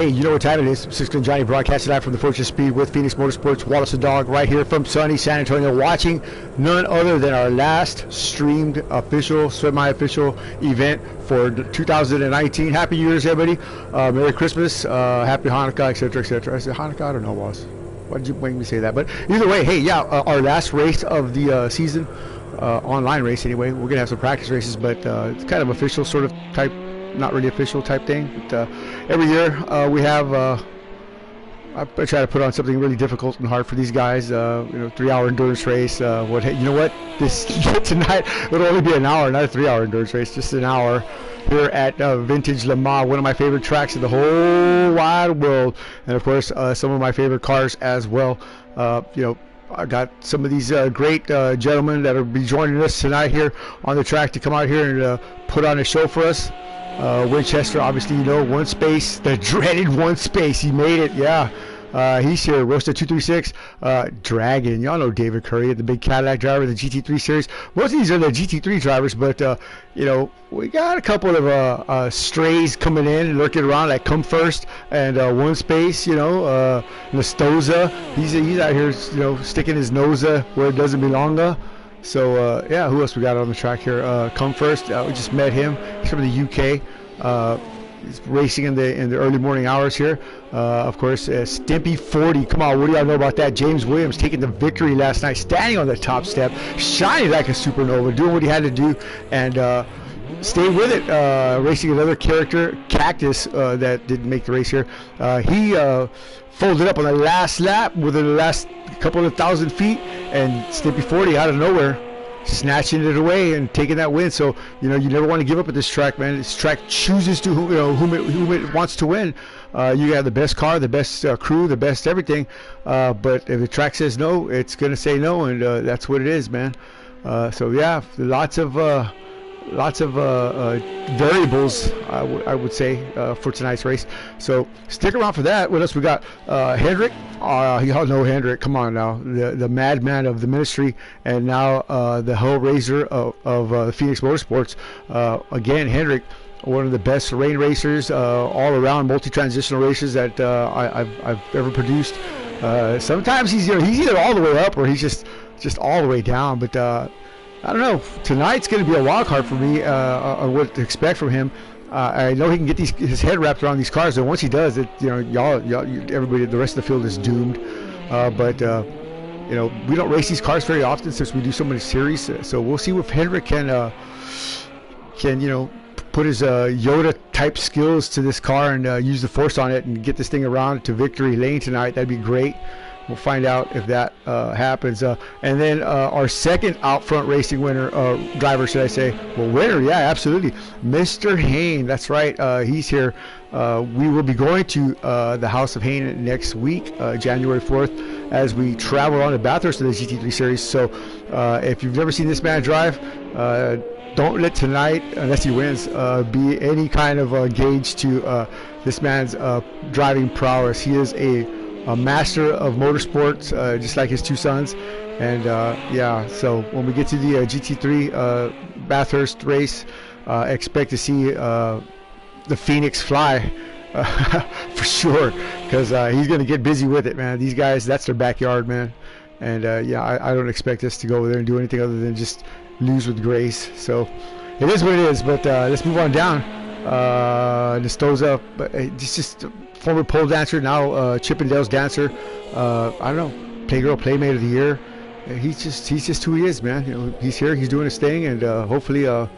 Hey, you know what time it is? Six-Gun Johnny broadcasting live from the Fortune Speed with Phoenix Motorsports, Wallace the Dog, right here from sunny San Antonio, watching none other than our last streamed official, semi-official event for 2019. Happy New Year's, everybody. Merry Christmas, Happy Hanukkah, etc., etc. I said Hanukkah? I don't know, Wallace. Why did you make me say that? But either way, hey, yeah, our last race of the season, online race anyway. We're going to have some practice races, but it's kind of official sort of type, not really official type thing. But every year we have, I try to put on something really difficult and hard for these guys. 3-hour endurance race. You know what? This tonight it'll only be an hour, not a 3-hour endurance race, just an hour here at Vintage Le Mans, one of my favorite tracks in the whole wide world, and of course some of my favorite cars as well. I got some of these great gentlemen that will be joining us tonight here on the track to come out here and put on a show for us. Winchester, obviously, you know, one space, the dreaded one space. He made it, yeah. He's here. Roasted 236, Dragon. Y'all know David Curry, the big Cadillac driver of the GT3 series. Most of these are the GT3 drivers, but we got a couple of strays coming in and lurking around, like Come First and One Space. Nastoza. He's out here, sticking his nose where it doesn't belong. So yeah, who else we got on the track here? Come First. We just met him. He's from the UK. He's racing in the early morning hours here. Of course, Stimpy 40. Come on, what do y'all know about that? James Williams taking the victory last night, standing on the top step, shining like a supernova, doing what he had to do, and stay with it. Racing another character, Cactus, that didn't make the race here. He folded up on the last lap within the last couple of thousand feet, and Stimpy 40 out of nowhere snatching it away and taking that win. So you never want to give up at this track, man. This track chooses to whom it wants to win. You got the best car, the best crew, the best everything, but if the track says no, it's gonna say no, and that's what it is, man. So yeah, lots of variables, I would say, for tonight's race. So stick around for that. What else we got? Hendrick. Y'all know Hendrick. Come on now, the madman of the ministry, and now the Hellraiser of Phoenix Motorsports. Again, Hendrick, one of the best rain racers, all around multi-transitional racers that I've ever produced. Sometimes he's either all the way up or he's just all the way down, but I don't know. Tonight's going to be a wild card for me on what to expect from him. I know he can get his head wrapped around these cars, and once he does it, everybody, the rest of the field is doomed. But we don't race these cars very often since we do so many series. So we'll see if Hendrick can put his Yoda type skills to this car and use the force on it and get this thing around to victory lane tonight. That'd be great. We'll find out if that happens. And then our second out front racing winner, driver, should I say? Well, winner, yeah, absolutely. Mr. Hayne, that's right. He's here. We will be going to the House of Hayne next week, January 4th, as we travel on to Bathurst to the GT3 series. So if you've never seen this man drive, don't let tonight, unless he wins, be any kind of gauge to this man's driving prowess. He is a master of motorsports, just like his two sons. And yeah, so when we get to the GT3 Bathurst race, expect to see the Phoenix fly for sure, because he's going to get busy with it, man. These guys, that's their backyard, man. And yeah, I don't expect us to go over there and do anything other than just lose with grace. So it is what it is. But let's move on down. Nastoza, but it's just former pole dancer, now Chippendale's dancer. I don't know, Playgirl Playmate of the Year. He's just who he is, man. He's here, he's doing his thing, and hopefully, I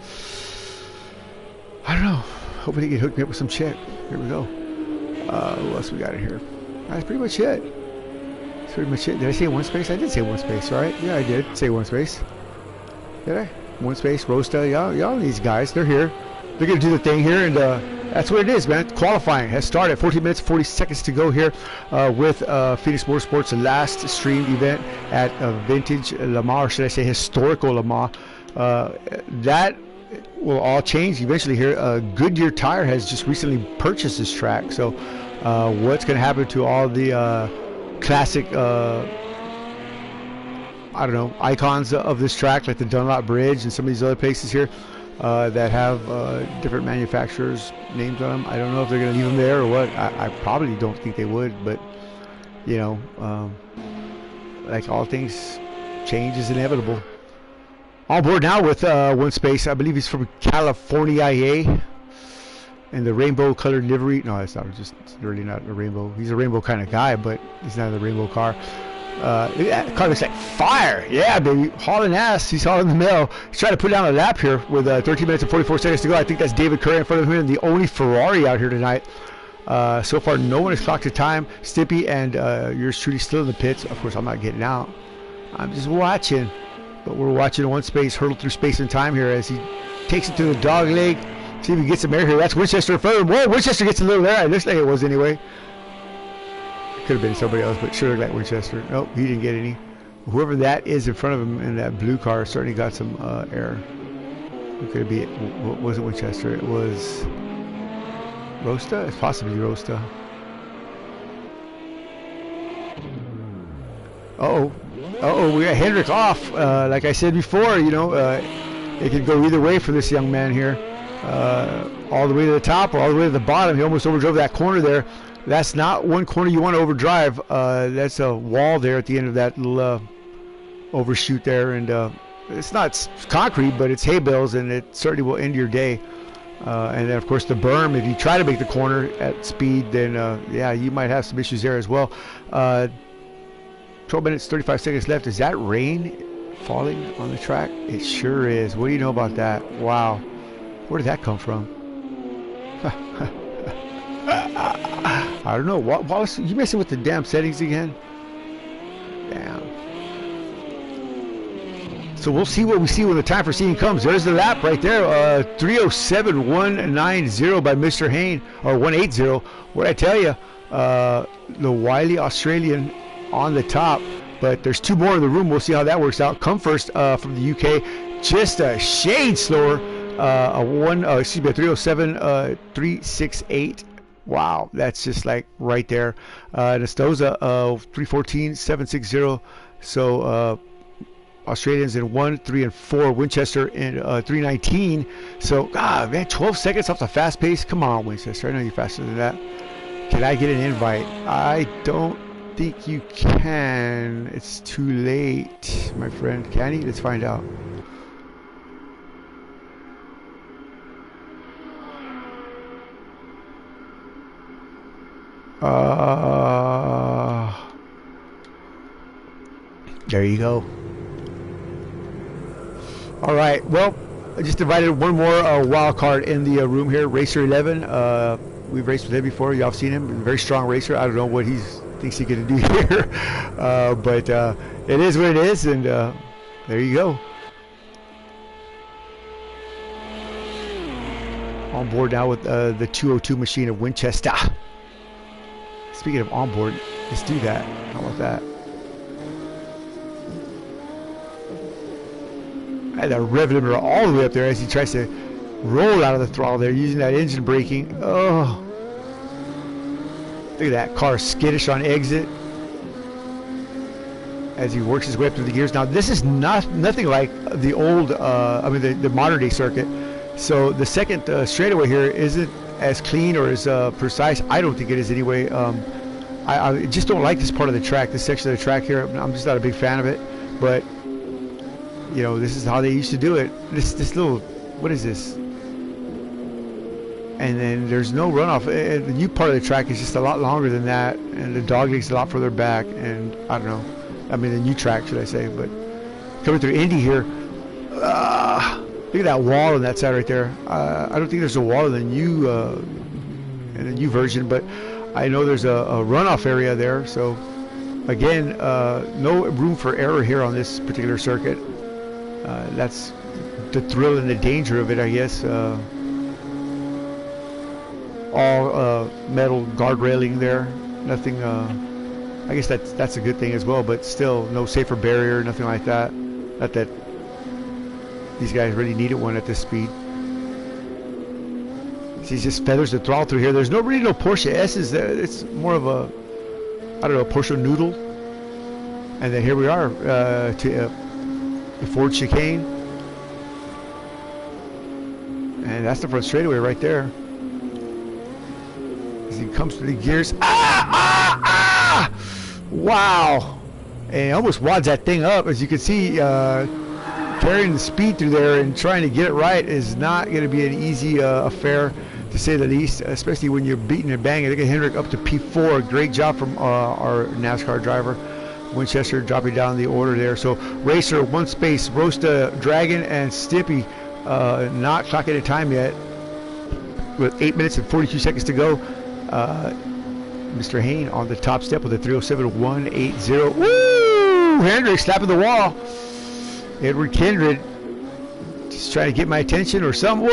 don't know, hopefully he can hook me up with some chick. Here we go. What else we got in here? That's pretty much it. That's pretty much it. Did I say one space? I did say one space, right? Yeah, I did say one space. Did I? One space, Rosta, y'all these guys, they're here. They're going to do the thing here, and that's what it is, man. Qualifying has started. 14 minutes, 40 seconds to go here with Phoenix Motorsports' last streamed event at Vintage Le Mans, or should I say historical Le Mans. That will all change eventually here. Goodyear Tire has just recently purchased this track, so what's going to happen to all the classic icons of this track, like the Dunlop Bridge and some of these other places here? that have different manufacturers' names on them. I don't know if they're going to leave them there or what. I probably don't think they would, but you know, like all things, change is inevitable. On board now with one space. I believe he's from California, IA. And the rainbow colored livery. No, it's not. Just really not a rainbow. He's a rainbow kind of guy, but he's not a rainbow car. That car looks like fire. Yeah, baby. Hauling ass. He's hauling the mail. He's trying to put down a lap here with 13 minutes and 44 seconds to go. I think that's David Curry in front of him, the only Ferrari out here tonight. So far, no one has clocked a time. Stippy and yours truly still in the pits. Of course, I'm not getting out. I'm just watching. But we're watching one space hurtle through space and time here as he takes it to the dog leg. See if he gets some air here. That's Winchester in front of him. Whoa, Winchester gets a little air. It looks like it was anyway. Could have been somebody else, but sure looked like Winchester. Nope, he didn't get any. Whoever that is in front of him in that blue car certainly got some air. Who could it be? It wasn't Winchester. It was Rosta? It's possibly Rosta. Uh-oh, we got Hendrick off. Like I said before, you know, it could go either way for this young man here. All the way to the top or all the way to the bottom. He almost overdrove that corner there. That's not one corner you want to overdrive. That's a wall there at the end of that little overshoot there. And it's not concrete, but it's hay bales, and it certainly will end your day. And then, of course, the berm, if you try to make the corner at speed, then, yeah, you might have some issues there as well. 12 minutes, 35 seconds left. Is that rain falling on the track? It sure is. What do you know about that? Wow. Where did that come from? I don't know. Wallace, you messing with the damn settings again? Damn. So we'll see what we see when the time for seeing comes. There's the lap right there. 3:07.190 by Mr. Hain, or 180. What I tell you, the wily Australian on the top, but there's two more in the room. We'll see how that works out. Come first from the UK, just a shade slower. A 3:07.368. Wow, that's just like right there. Nestoza 3:14.760. So Australians in 1, 3, and 4. Winchester in 3:19. So man, 12 seconds off the fast pace. Come on, Winchester. I know you're faster than that. Can I get an invite? I don't think you can. It's too late, my friend. Can he? Let's find out. There you go. All right. Well, I just invited one more wild card in the room here. Racer 11. We've raced with him before. Y'all have seen him. A very strong racer. I don't know what he thinks he can do here, but it is what it is, and there you go. On board now with the 202 machine of Winchester. Speaking of onboard, let's do that. How about that? I had that rev limiter all the way up there as he tries to roll out of the throttle there using that engine braking. Oh, look at that car skittish on exit as he works his way up through the gears. Now this is nothing like the old, the modern day circuit. So the second straightaway here isn't as clean or as precise. I don't think it is anyway. I just don't like this part of the track, this section of the track here. I'm just not a big fan of it. But you know, this is how they used to do it. This little, what is this? And then there's no runoff. The new part of the track is just a lot longer than that, and the dog leg's a lot further back. And I don't know. I mean, the new track, should I say? But coming through Indy here. Look at that wall on that side right there. I don't think there's a wall in the new version, but I know there's a runoff area there. So again, no room for error here on this particular circuit. That's the thrill and the danger of it, I guess. All metal guard railing there. Nothing. I guess that's a good thing as well, but still no safer barrier, nothing like that. Not that these guys really needed one at this speed. See, he just feathers the throttle through here. There's really no Porsche S's there. It's more of a, I don't know, Porsche noodle. And then here we are to the Ford chicane. And that's the front straightaway right there. As he comes to the gears. Wow. And almost wads that thing up. As you can see, carrying the speed through there and trying to get it right is not going to be an easy affair, to say the least, especially when you're beating and banging. Look at Hendrick up to P4. Great job from our NASCAR driver. Winchester dropping down the order there. So Racer, one space. Rosta, Dragon, and Stippy not clocking a time yet. With 8 minutes and 42 seconds to go. Mr. Hayne on the top step with a 307.180. Woo! Hendrick slapping the wall. Edward Kindred just trying to get my attention or something.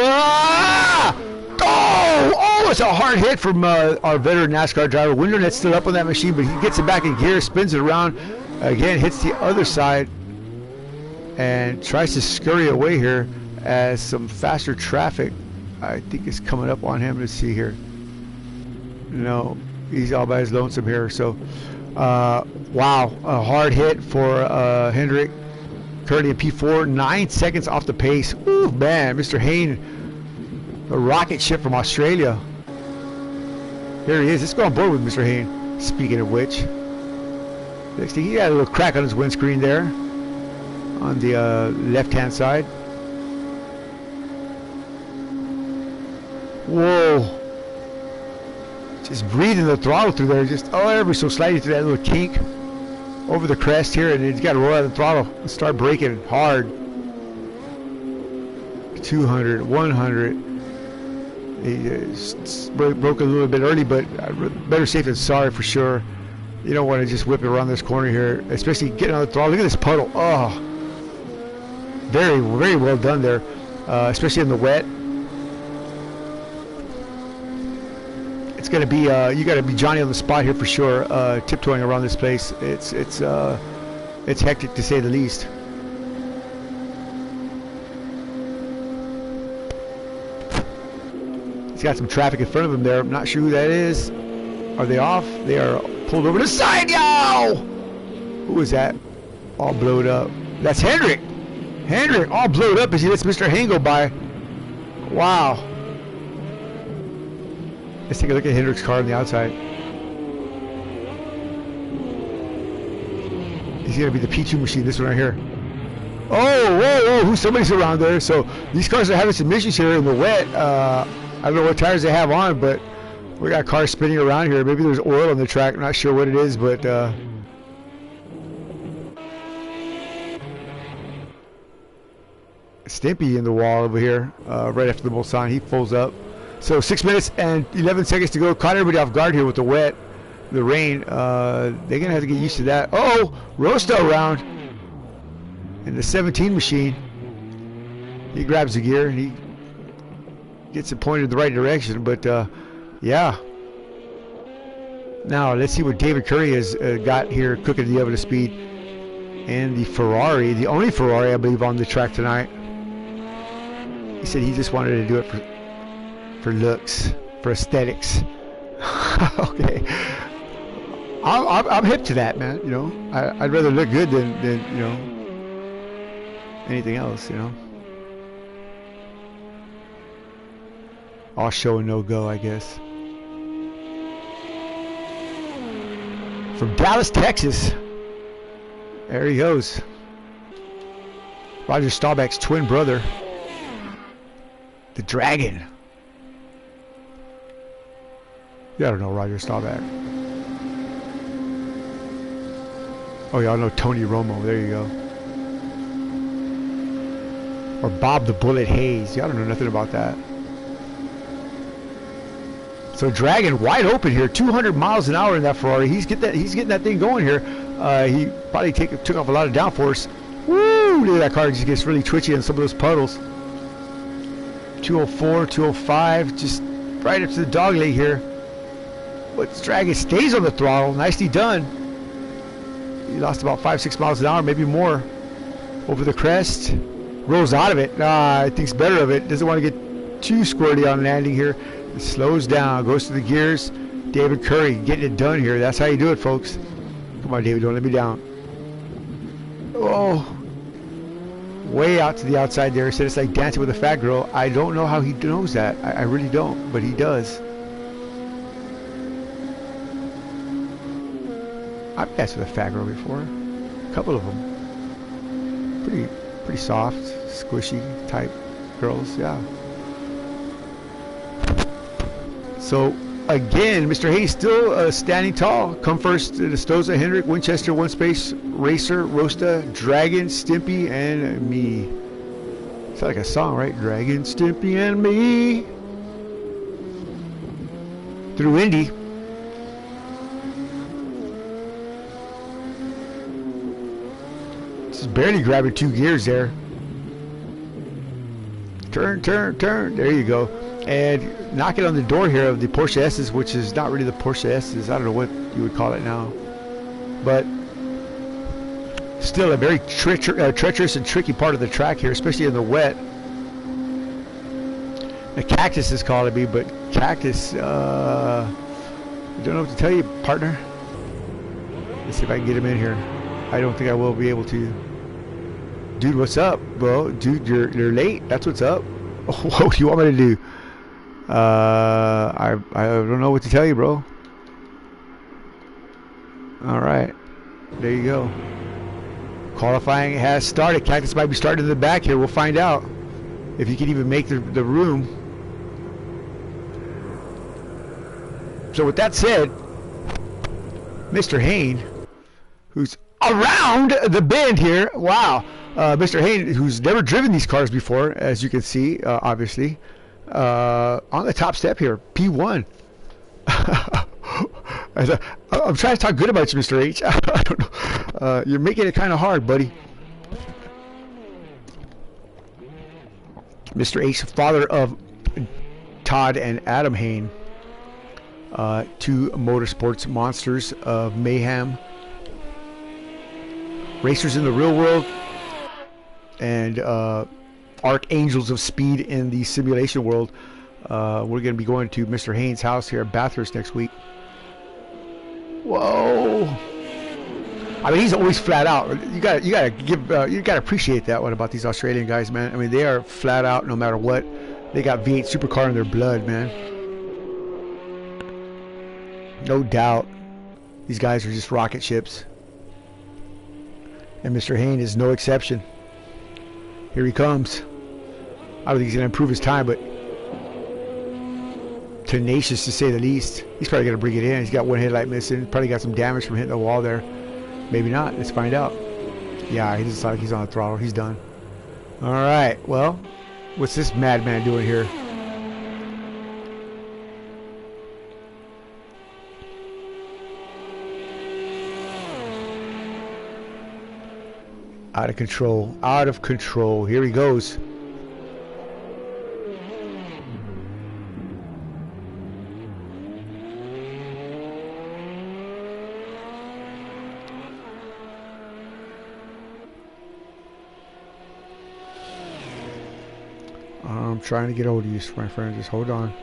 Oh, it's a hard hit from our veteran NASCAR driver. Windernet's still up on that machine, but he gets it back in gear, spins it around, again hits the other side, and tries to scurry away here as some faster traffic, I think, is coming up on him. Let's see here. No, he's all by his lonesome here. So, wow, a hard hit for Hendrick. Currently in P4, 9 seconds off the pace. Ooh, man, Mr. Hayne, a rocket ship from Australia. Here he is. Let's go on board with Mr. Hayne. Speaking of which, next thing, he got a little crack on his windscreen there on the left-hand side. Whoa. Just breathing the throttle through there, just ever so slightly through that little kink over the crest here, and he's got to roll out the throttle and start braking hard. 200, 100. He broke a little bit early, but better safe than sorry for sure. You don't want to just whip it around this corner here, especially getting on the throttle. Look at this puddle. Oh, very, very well done there, especially in the wet. It's gonna be you got to be Johnny on the spot here for sure. Tiptoeing around this place, it's hectic to say the least. He's got some traffic in front of him there. I'm not sure who that is. Are they off? They are pulled over to the side. Yo! Who is that? All blowed up. That's Hendrick. Hendrick all blowed up as he lets Mr. Hayne go by. Wow. Let's take a look at Hendrick's car on the outside. He's going to be the P2 machine, this one right here. Oh, whoa, whoa, somebody's around there. So these cars are having some issues here in the wet. I don't know what tires they have on, but we got cars spinning around here. Maybe there's oil on the track. I'm not sure what it is, but Stimpy in the wall over here, right after the Mulsanne. He pulls up. So 6 minutes and 11 seconds to go. Caught everybody off guard here with the wet, the rain. They're going to have to get used to that. Oh, Rosto around in the 17 machine. He grabs the gear and he gets it pointed in the right direction. But, yeah. Now, let's see what David Curry has got here cooking the oven of speed. And the Ferrari, the only Ferrari, I believe, on the track tonight. He said he just wanted to do it for looks, for aesthetics. Okay, I'm hip to that, man. You know, I'd rather look good than you know, anything else. You know, all show and no go, I guess. From Dallas, Texas, there he goes. Roger Staubach's twin brother, the Dragon. Yeah, I don't know Roger Staubach. Oh, y'all know Tony Romo. There you go. Or Bob the Bullet Hayes. Y'all don't know nothing about that. So Dragon wide open here. 200 miles an hour in that Ferrari. He's getting that thing going here. He probably took off a lot of downforce. Woo! Look at that car. Just gets really twitchy in some of those puddles. 204, 205. Just right up to the dog leg here. But Dragon stays on the throttle. Nicely done. He lost about 5-6 miles an hour, maybe more. Over the crest. Rolls out of it. Thinks better of it. Doesn't want to get too squirty on landing here. It slows down. Goes to the gears. David Curry getting it done here. That's how you do it, folks. Come on, David. Don't let me down. Oh. way out to the outside there. He said it's like dancing with a fat girl. I don't know how he knows that. I really don't, but he does. I've danced with a fat girl before. A couple of them. Pretty soft, squishy type girls, yeah. So again, Mr. Hayes still standing tall. Come first, Stoza, Hendrick, Winchester, One Space, Racer, Rosta, Dragon, Stimpy, and me. It's like a song, right? Dragon, Stimpy, and me. Through Indy. Just barely grabbing 2 gears there. Turn, turn, turn. There you go. And knocking on the door here of the Porsche S's, which is not really the Porsche S's. I don't know what you would call it now. But still a very treacherous and tricky part of the track here, especially in the wet. The Cactus is calling me, but Cactus, I don't know what to tell you, partner. Let's see if I can get him in here. I don't think I will be able to. Dude, what's up, bro? Dude, you're late. That's what's up. What do you want me to do? I don't know what to tell you, bro. All right, there you go. Qualifying has started. Cactus might be starting in the back here. We'll find out if you can even make the room. So with that said, Mr. Hayne, who's around the bend here, wow. Mr. Hayne, who's never driven these cars before, as you can see, obviously, on the top step here, P1. I'm trying to talk good about you, Mr. H. I don't know. You're making it kind of hard, buddy. Mr. H, father of Todd and Adam Hayne, 2 motorsports monsters of mayhem, racers in the real world, and archangels of speed in the simulation world. We're going to be going to Mr. Haynes' house here at Bathurst next week. Whoa! I mean, he's always flat out. You gotta appreciate that one about these Australian guys, man. I mean, they are flat out no matter what. They got V8 supercar in their blood, man. No doubt, these guys are just rocket ships. And Mr. Hayne is no exception. Here he comes. I don't think he's going to improve his time, but tenacious to say the least. He's probably going to bring it in. He's got one headlight missing. Probably got some damage from hitting the wall there. Maybe not. Let's find out. Yeah, he doesn't sound like he's on the throttle. He's done. All right. Well, what's this madman doing here? Out of control. Out of control. Here he goes. I'm trying to get hold of you, my friend. Just hold on.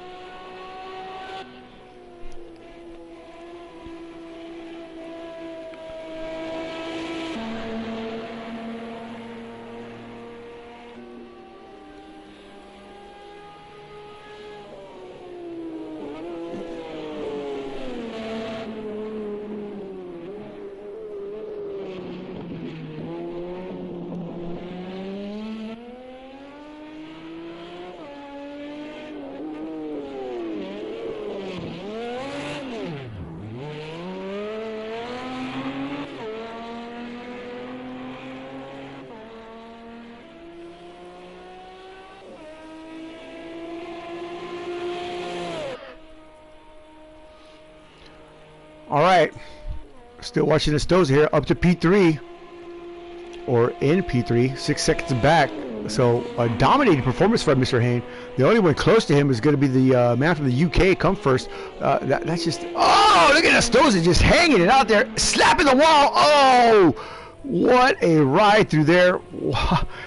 All right, still watching the Stows here, up to P3, or in P3, 6 seconds back. So a dominating performance from Mr. Hayne. The only one close to him is going to be the man from the UK. Come first. That's just, oh, look at the Stows just hanging it out there, slapping the wall. Oh, what a ride through there,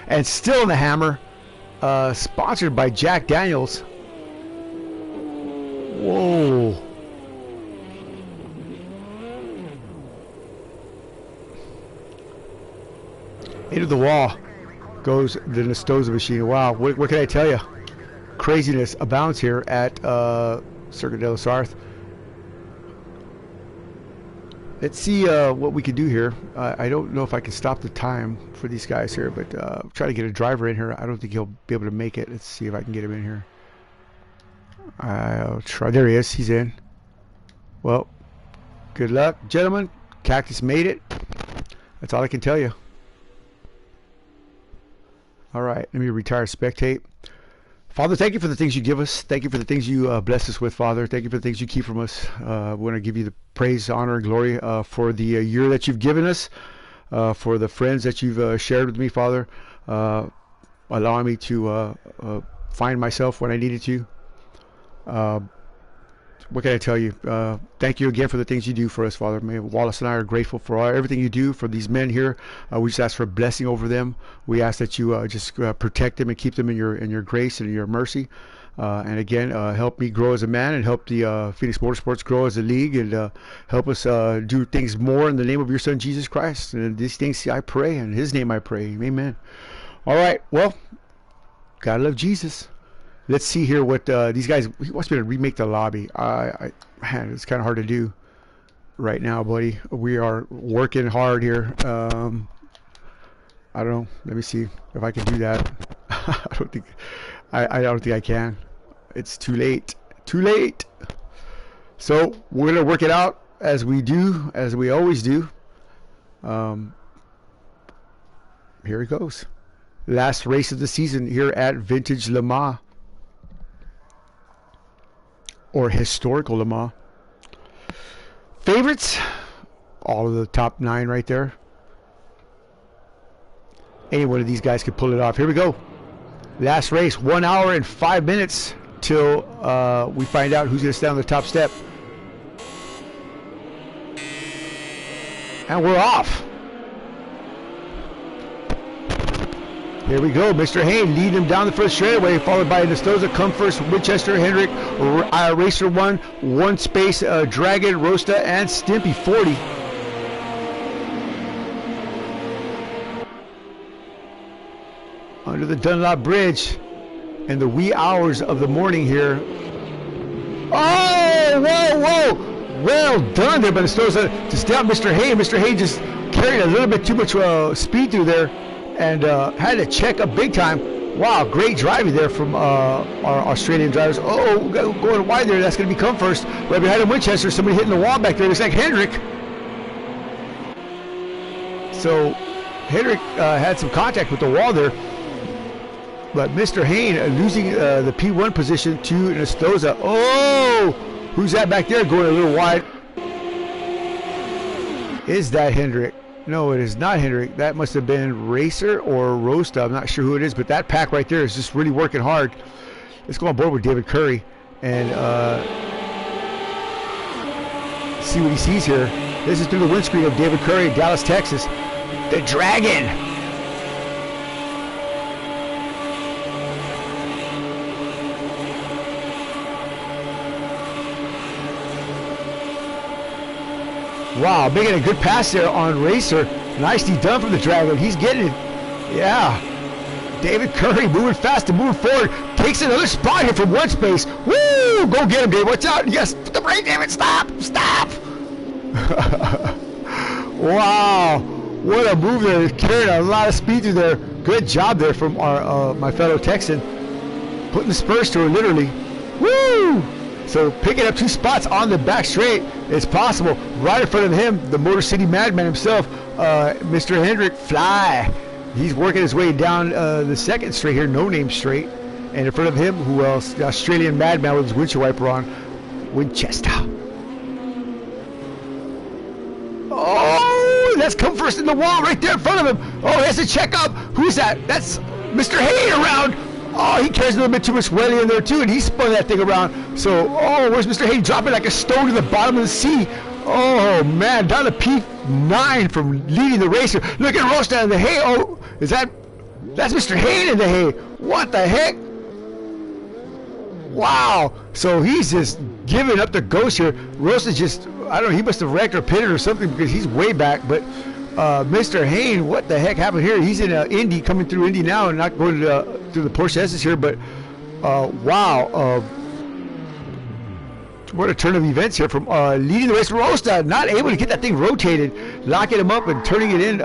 and still in the hammer. Sponsored by Jack Daniels. Whoa. Into the wall. goes the Nestoza machine. Wow, what can I tell you? Craziness abounds here at Circuit de los Arth. Let's see what we can do here. I don't know if I can stop the time for these guys here, but try to get a driver in here. I don't think he'll be able to make it. Let's see if I can get him in here. I'll try. There he is. He's in. Well, good luck, gentlemen. Cactus made it. That's all I can tell you. All right, let me retire spectate. Father, thank you for the things you give us. Thank you for the things you bless us with, Father. Thank you for the things you keep from us. We want to give you the praise, honor, and glory for the year that you've given us, for the friends that you've shared with me, Father, allowing me to find myself when I needed to. What can I tell you? Thank you again for the things you do for us, Father. May Wallace and I are grateful for everything you do for these men here. We just ask for a blessing over them. We ask that you just protect them and keep them in your grace and in your mercy. And again, help me grow as a man and help the Phoenix Motorsports grow as a league, and help us do things more in the name of your Son, Jesus Christ. And these things I pray, in His name I pray. Amen. All right. Well, gotta love Jesus. Let's see here what these guys. He wants me to remake the lobby. Man, it's kind of hard to do right now, buddy. We are working hard here. I don't know. Let me see if I can do that. I don't think. I don't think I can. It's too late. Too late. So we're gonna work it out as we do, as we always do. Here it goes. Last race of the season here at Vintage Le Mans. Or historical Le Mans. Favorites, all of the top 9 right there. Any one of these guys could pull it off. Here we go. Last race, 1 hour and 5 minutes till we find out who's going to stand on the top step. And we're off. Here we go. Mr. Hayne leading him down the first straightaway, followed by Nestoza, Come First, Winchester, Hendrick, Racer 1, One Space, Dragon, Rosta, and Stimpy 40. Under the Dunlop Bridge in the wee hours of the morning here. Oh, whoa, whoa. Well done there by Nestoza to stop Mr. Hayne. Mr. Hayne just carried a little bit too much speed through there. And had to check up big time. Wow, great driving there from our Australian drivers. Oh, going wide there. That's going to be Come First. Right behind him, Winchester. Somebody hitting the wall back there. Looks like Hendrick. So Hendrick had some contact with the wall there. But Mr. Hayne losing the P1 position to Nestoza. Oh, who's that back there going a little wide? Is that Hendrick? No, it is not Hendrick. That must have been Racer or Rosta. I'm not sure who it is, but that pack right there is just really working hard. Let's go on board with David Curry and see what he sees here. This is through the windscreen of David Curry in Dallas, Texas. The Dragon. Wow, making a good pass there on Racer. Nicely done from the Dragon. He's getting it. Yeah. David Curry moving fast and moving forward. Takes another spot here from One Space. Woo! Go get him, Dave. Watch out. Yes. Put the brake, David. Stop. Stop. Wow. What a move there. Carrying a lot of speed through there. Good job there from our my fellow Texan. Putting the spurs to her, literally. Woo! So picking up 2 spots on the back straight is possible. Right in front of him, the Motor City Madman himself, Mr. Hendrick Fly. He's working his way down the second straight here, No Name Straight. And in front of him, who else? The Australian Madman with his windshield wiper on, Winchester. Oh, that's Come First in the wall right there in front of him. Oh, he has to check up. Who's that? That's Mr. Hayne around. Oh, he carries a little bit too much wheelie in there too, and he spun that thing around. So, oh, where's Mr. Hayne dropping like a stone to the bottom of the sea? Oh, man, down to P9 from leading the racer. Look at Rosta in the hay. Oh, that's Mr. Hayne in the hay. What the heck? Wow. So he's just giving up the ghost here. Rosta's just, I don't know, he must have wrecked or pitted or something because he's way back. But Mr. Hayne, what the heck happened here? He's in Indy, coming through Indy now, and not going through the Porsche S's here. But wow, what a turn of events here from leading the race. Rosta not able to get that thing rotated, locking him up and turning it in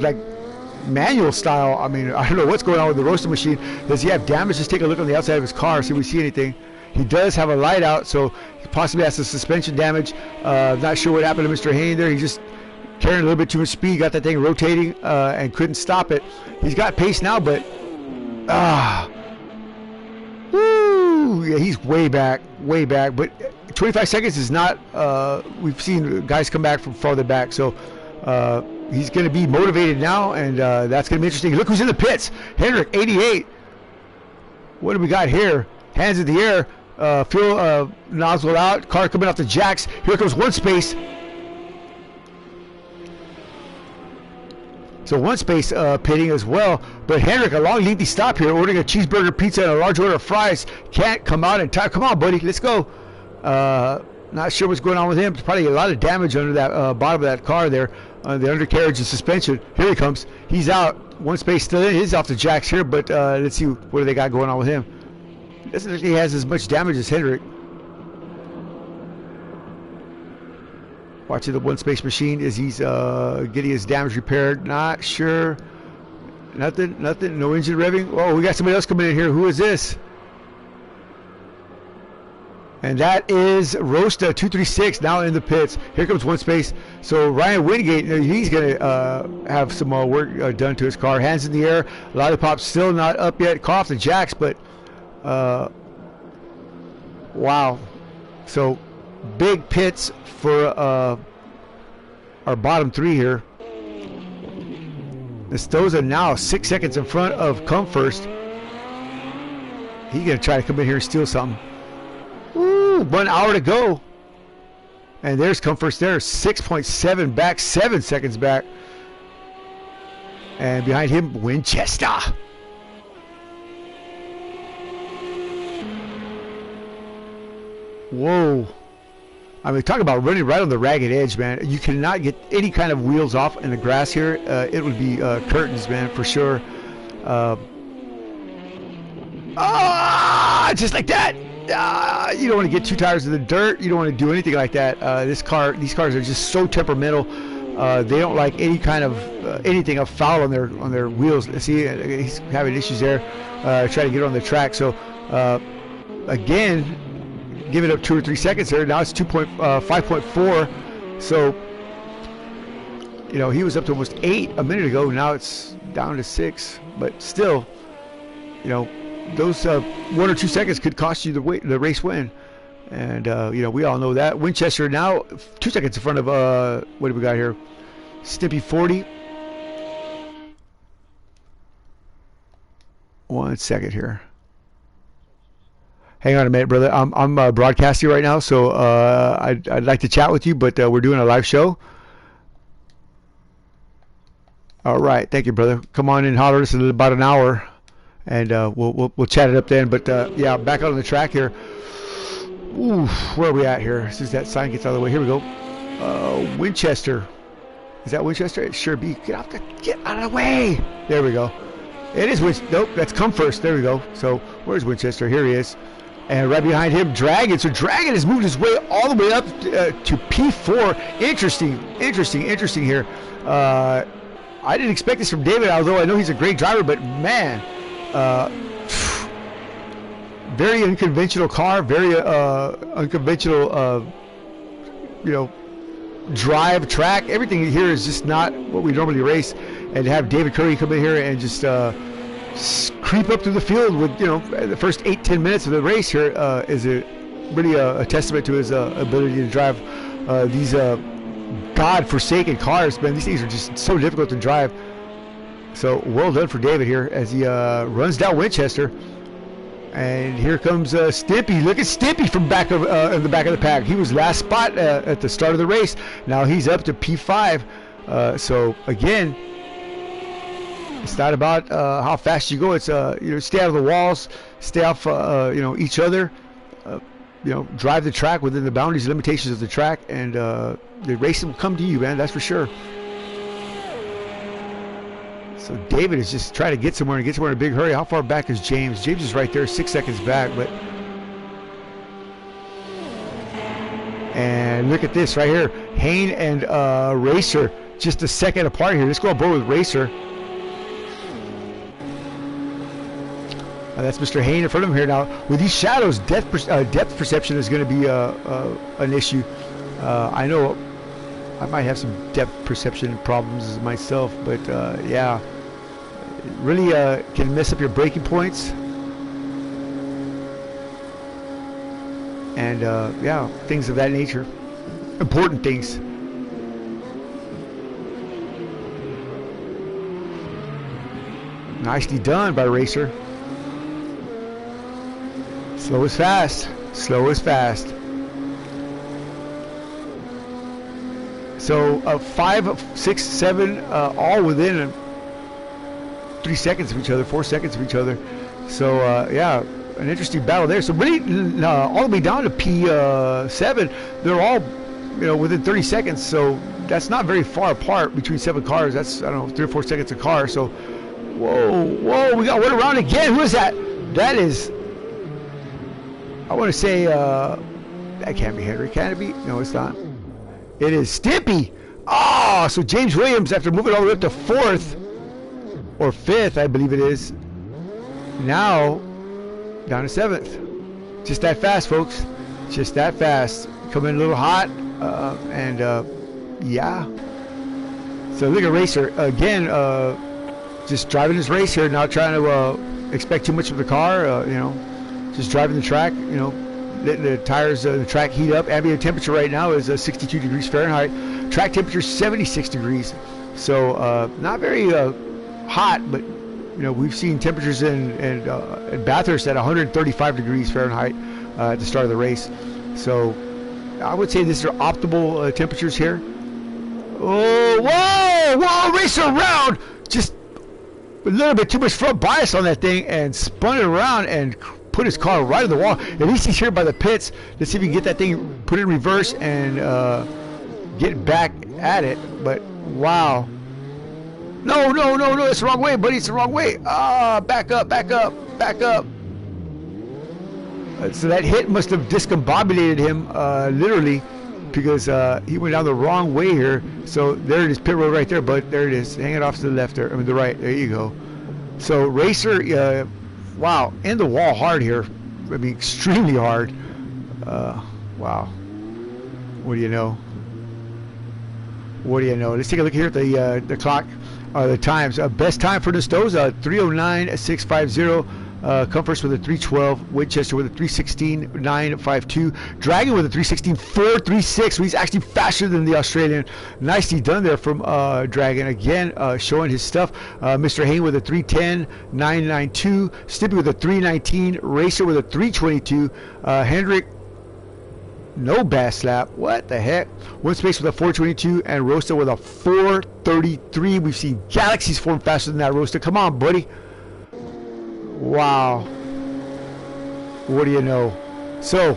like manual style. I mean, I don't know what's going on with the roaster machine. Does he have damage? Just take a look on the outside of his car, see if we see anything. He does have a light out, so he possibly has some suspension damage. Not sure what happened to Mr. Hayne there. He just carrying a little bit too much speed, got that thing rotating and couldn't stop it. He's got pace now, but woo, yeah, he's way back. But 25 seconds is not. We've seen guys come back from farther back, so he's going to be motivated now, and that's going to be interesting. Look who's in the pits. Hendrick, 88. What do we got here? Hands in the air. Fuel nozzle out. Car coming off the jacks. Here comes one space. So one space pitting as well. But Hendrick, a long lengthy stop here, ordering a cheeseburger pizza and a large order of fries. Can't come out in time. Come on, buddy. Let's go. Not sure what's going on with him. There's probably a lot of damage under that bottom of that car there. The undercarriage and suspension. Here he comes. He's out. One space still in. He's off the jacks here, but let's see what do they got going on with him. Doesn't look like he has as much damage as Hendrick. Watching the one space machine as he's getting his damage repaired. Not sure. Nothing. No engine revving. Oh, we got somebody else coming in here. Who is this? And that is Rosta 236 now in the pits. Here comes one space. So Ryan Wingate, he's going to have some work done to his car. Hands in the air. Lollipop still not up yet. Caught off the jacks, but wow. So big pits for our bottom three here. Estoza now 6 seconds in front of Come First. He's going to try to come in here and steal something. Ooh, 1 hour to go. And there's Come First there. 6.7 back, 7 seconds back. And behind him, Winchester. Whoa. I mean, talk about running right on the ragged edge, man. You cannot get any kind of wheels off in the grass here. It would be curtains, man, for sure. Just like that. You don't want to get two tires in the dirt. You don't want to do anything like that. These cars are just so temperamental. They don't like any kind of anything of foul on their wheels. See, he's having issues there, trying to get on the track. So again, give it up 2 or 3 seconds there. Now it's 5.4. So he was up to almost 8 a minute ago. Now it's down to 6. But still, those 1 or 2 seconds could cost you the race win. And we all know that. Winchester now 2 seconds in front of what do we got here? Stimpy 40. 1 second here. Hang on a minute, brother. I'm broadcasting right now, so I'd like to chat with you, but we're doing a live show. All right, thank you, brother. Come on in, holler us in about an hour, and we'll chat it up then. But yeah, back out on the track here. Ooh, where are we at here? As soon as that sign gets out of the way, here we go. Winchester. Is that Winchester? It sure be. Get out of the way. There we go. It is Winchester. Nope, that's Come First. There we go. So where's Winchester? Here he is. And right behind him, Dragon. So Dragon has moved his way all the way up to P4. Interesting here. I didn't expect this from David, although I know he's a great driver, but man, very unconventional car, very unconventional, drive, track. Everything here is just not what we normally race. And to have David Curry come in here and just creep up through the field with, the first 8-10 minutes of the race here is really a testament to his ability to drive these God-forsaken cars. Man, these things are just so difficult to drive. So well done for David here as he runs down Winchester. And here comes Stimpy. Look at Stimpy from back of in the back of the pack. He was last spot at the start of the race. Now he's up to P5. So again, it's not about how fast you go. It's stay out of the walls, stay off each other. drive the track within the boundaries and limitations of the track, and the racing will come to you, man. That's for sure. So David is just trying to get somewhere in a big hurry. How far back is James? James is right there, 6 seconds back. And look at this right here. Hayne and Racer just a second apart here. Let's go aboard with Racer. That's Mr. Hayne in front of him here. Now, with these shadows, depth perception is going to be an issue. I know I might have some depth perception problems myself, but yeah, it really can mess up your braking points. And yeah, things of that nature. Important things. Nicely done by Racer. Slow is fast. Slow is fast. So 5, 6, 7, all within 3 seconds of each other, 4 seconds of each other. So yeah, an interesting battle there. So really, all the way down to P7, they're all within 30 seconds. So that's not very far apart between 7 cars. That's, I don't know, 3 or 4 seconds a car. So whoa, we got one around again. Who is that? That is, I want to say, that can't be Henry. Can it be? No, it's not. It is Stimpy. Oh, so James Williams, after moving all the way up to 4th or 5th, I believe it is, now down to 7th. Just that fast, folks. Just that fast. Coming a little hot, and yeah. So look at Racer again, just driving his race here, not trying to expect too much of the car. Just driving the track. Letting the tires, the track heat up. Ambient temperature right now is 62 degrees Fahrenheit. Track temperature 76 degrees. So not very hot, but we've seen temperatures in Bathurst at 135 degrees Fahrenheit at the start of the race. So I would say these are optimal temperatures here. Oh, whoa, Racer around. Just a little bit too much front bias on that thing and spun it around and put his car right on the wall. At least he's here by the pits. Let's see if we can get that thing put in reverse and get back at it. But wow. No, it's the wrong way, buddy. It's the wrong way. Back up. So that hit must have discombobulated him, literally, because he went down the wrong way here. So there it is, pit road right there, bud. There it is. Hang it off to the left there. I mean, the right. There you go. So Racer, wow, in the wall hard here. I mean, extremely hard. Wow. What do you know? Let's take a look here at the clock. The times. Best time for Nestoza, 3:09.650. Come first with a 3:12. Winchester with a 3:16.952. Dragon with a 3:16.436. So he's actually faster than the Australian. Nicely done there from Dragon. Again, showing his stuff. Mr. Hayne with a 3:10.992. Stimpy with a 3:19. Racer with a 3:22. Hendrick, no bass slap. What the heck? One space with a 4:22, and Rosta with a 4:33. We've seen galaxies form faster than that, Rosta. Come on, buddy. Wow. What do you know? So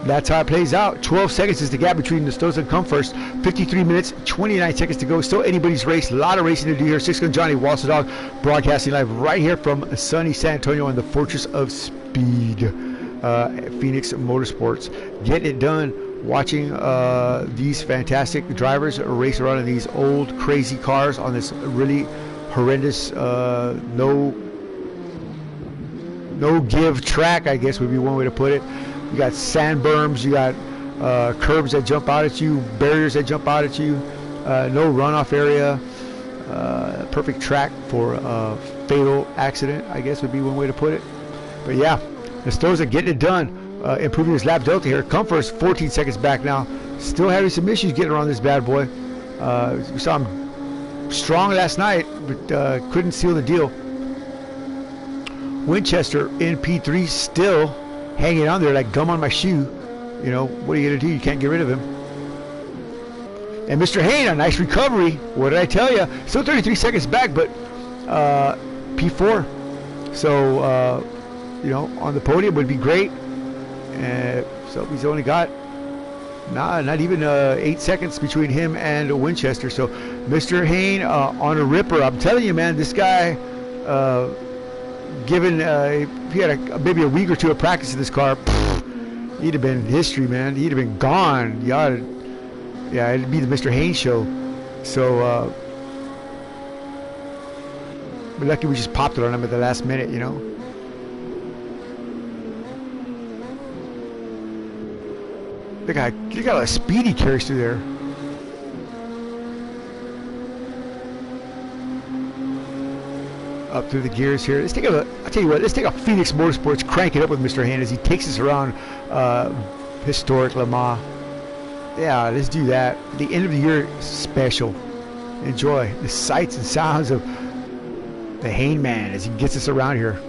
that's how it plays out. 12 seconds is the gap between Nestoza and Come First. 53 minutes, 29 seconds to go. Still anybody's race. A lot of racing to do here. Six Gun Johnny, Wallace the Dog, broadcasting live right here from sunny San Antonio on the Fortress of Speed. Phoenix Motorsports. Getting it done. Watching these fantastic drivers race around in these old crazy cars on this really horrendous no give track, I guess would be one way to put it. You got sand berms, you got curbs that jump out at you, barriers that jump out at you, no runoff area. Perfect track for a fatal accident, I guess would be one way to put it. But yeah, Nestoza getting it done, improving his lap delta here. Come First, 14 seconds back now. Still having some issues getting around this bad boy. We saw him strong last night, but couldn't seal the deal. Winchester in P3, still hanging on there like gum on my shoe. What are you going to do? You can't get rid of him. And Mr. Hayne, a nice recovery. What did I tell you? Still 33 seconds back, but P4. So, on the podium would be great. So he's only got not even 8 seconds between him and Winchester. So Mr. Hayne on a ripper. I'm telling you, man, this guy, given if he had maybe a week or two of practice in this car, he'd have been history, man. He'd have been gone. Yeah, it'd be the Mr. Hayne show. So but lucky we just popped it on him at the last minute, you know. Look at how a speed he carries through there. Up through the gears here. I'll tell you what, let's take a Phoenix Motorsports, crank it up with Mr. Hayne as he takes us around historic Le Mans. Yeah, let's do that. The end of the year special. Enjoy the sights and sounds of the Hayne man as he gets us around here.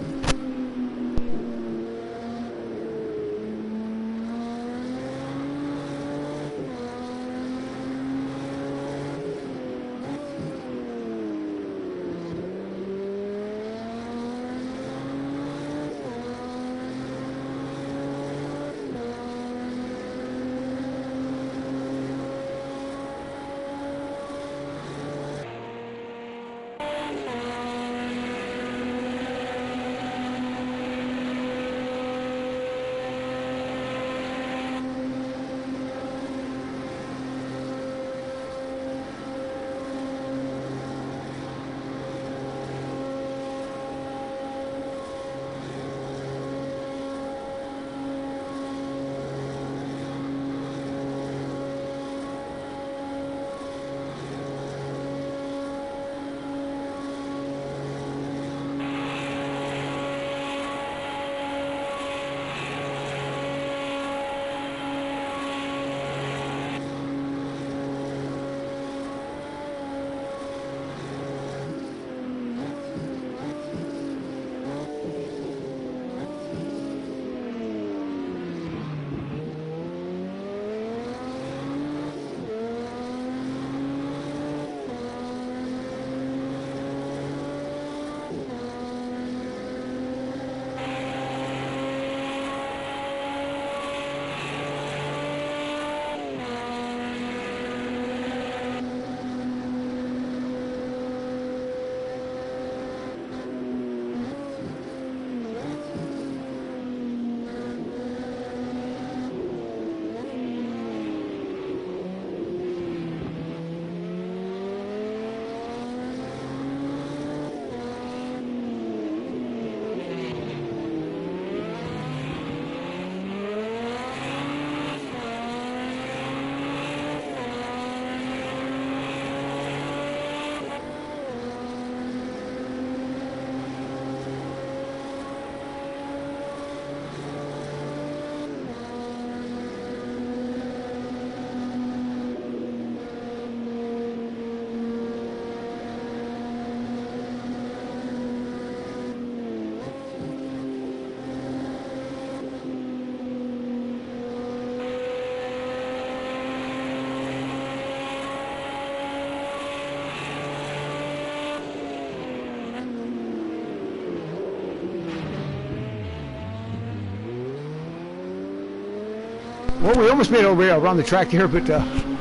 Well, we almost made our way around the track here, but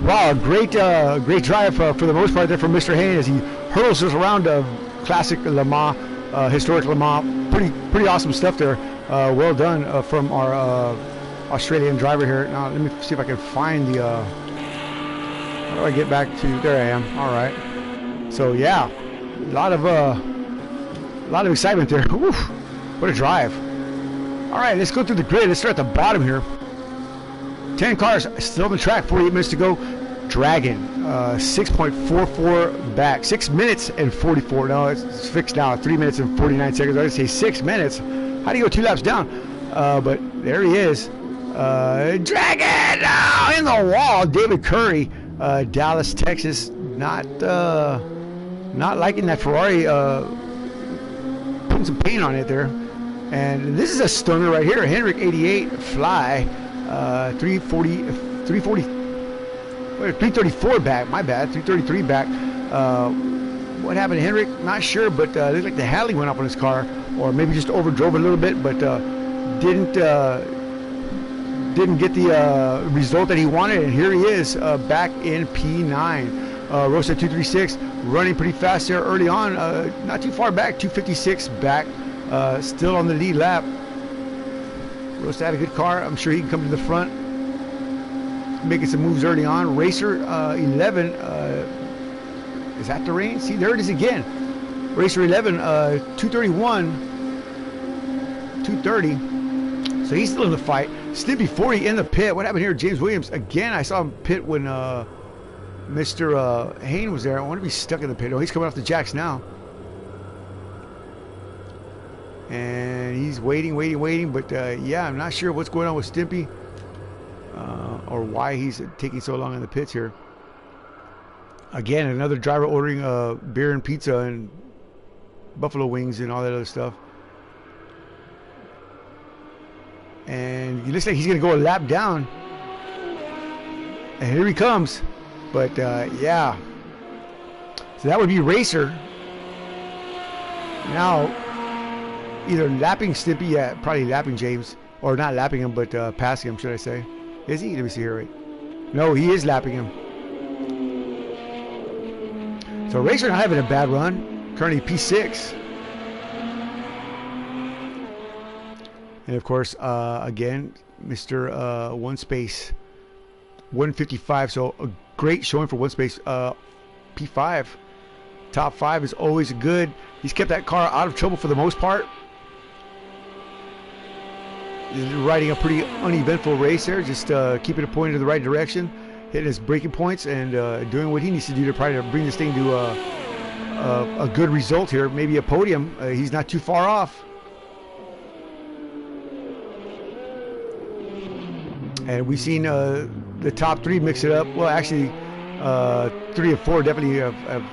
wow, great drive for the most part there from Mr. Hayne as he hurls us around classic Le Mans, historic Le Mans. Pretty awesome stuff there. Well done from our Australian driver here. Now let me see if I can find the. How do I get back to? There I am. All right. So yeah, a lot of excitement there. Oof, what a drive! All right, let's go through the grid. Let's start at the bottom here. 10 cars still on the track, 48 minutes to go. Dragon, 6.44 back. 6 minutes and 44. No, it's fixed now. 3 minutes and 49 seconds. I would say 6 minutes. How do you go 2 laps down? But there he is. Dragon in the wall. David Curry, Dallas, Texas. Not liking that Ferrari putting some paint on it there. And this is a stunner right here. Henrik 88 Fly. 334 back, my bad, 333 back. What happened to Henrik? Not sure, but it looked like the Hadley went up on his car, or maybe just overdrove a little bit, but didn't didn't get the result that he wanted, and here he is back in P9. Rosta 236 running pretty fast there early on, not too far back, 256 back, still on the lead lap. Rosta had a good car. I'm sure he can come to the front, making some moves early on. Racer 11, is that the rain? See, there it is again. Racer 11, 231, 230. So he's still in the fight. Stimpy 40 in the pit. What happened here? James Williams again. I saw him pit when Mr. Hayne was there. I wonder if he's stuck in the pit. Oh, he's coming off the jacks now. And he's waiting. But yeah, I'm not sure what's going on with Stimpy or why he's taking so long in the pits here. Again, another driver ordering beer and pizza and buffalo wings and all that other stuff. And he looks like he's going to go a lap down. And here he comes. But, yeah. So that would be Racer. Now, either lapping Stimpy, yeah, probably lapping James. Or not lapping him, but passing him, should I say. Is he? Let me see here, right? No, he is lapping him. So Racer not having a bad run. Currently P6. And of course, again, Mr. One Space 155. So a great showing for One Space. P5. Top 5 is always good. He's kept that car out of trouble for the most part. He's riding a pretty uneventful race there. Just keeping it pointed in the right direction. Hitting his braking points and doing what he needs to do to probably bring this thing to a good result here. Maybe a podium. He's not too far off. And we've seen the top 3 mix it up. Well, actually, 3 and 4 definitely have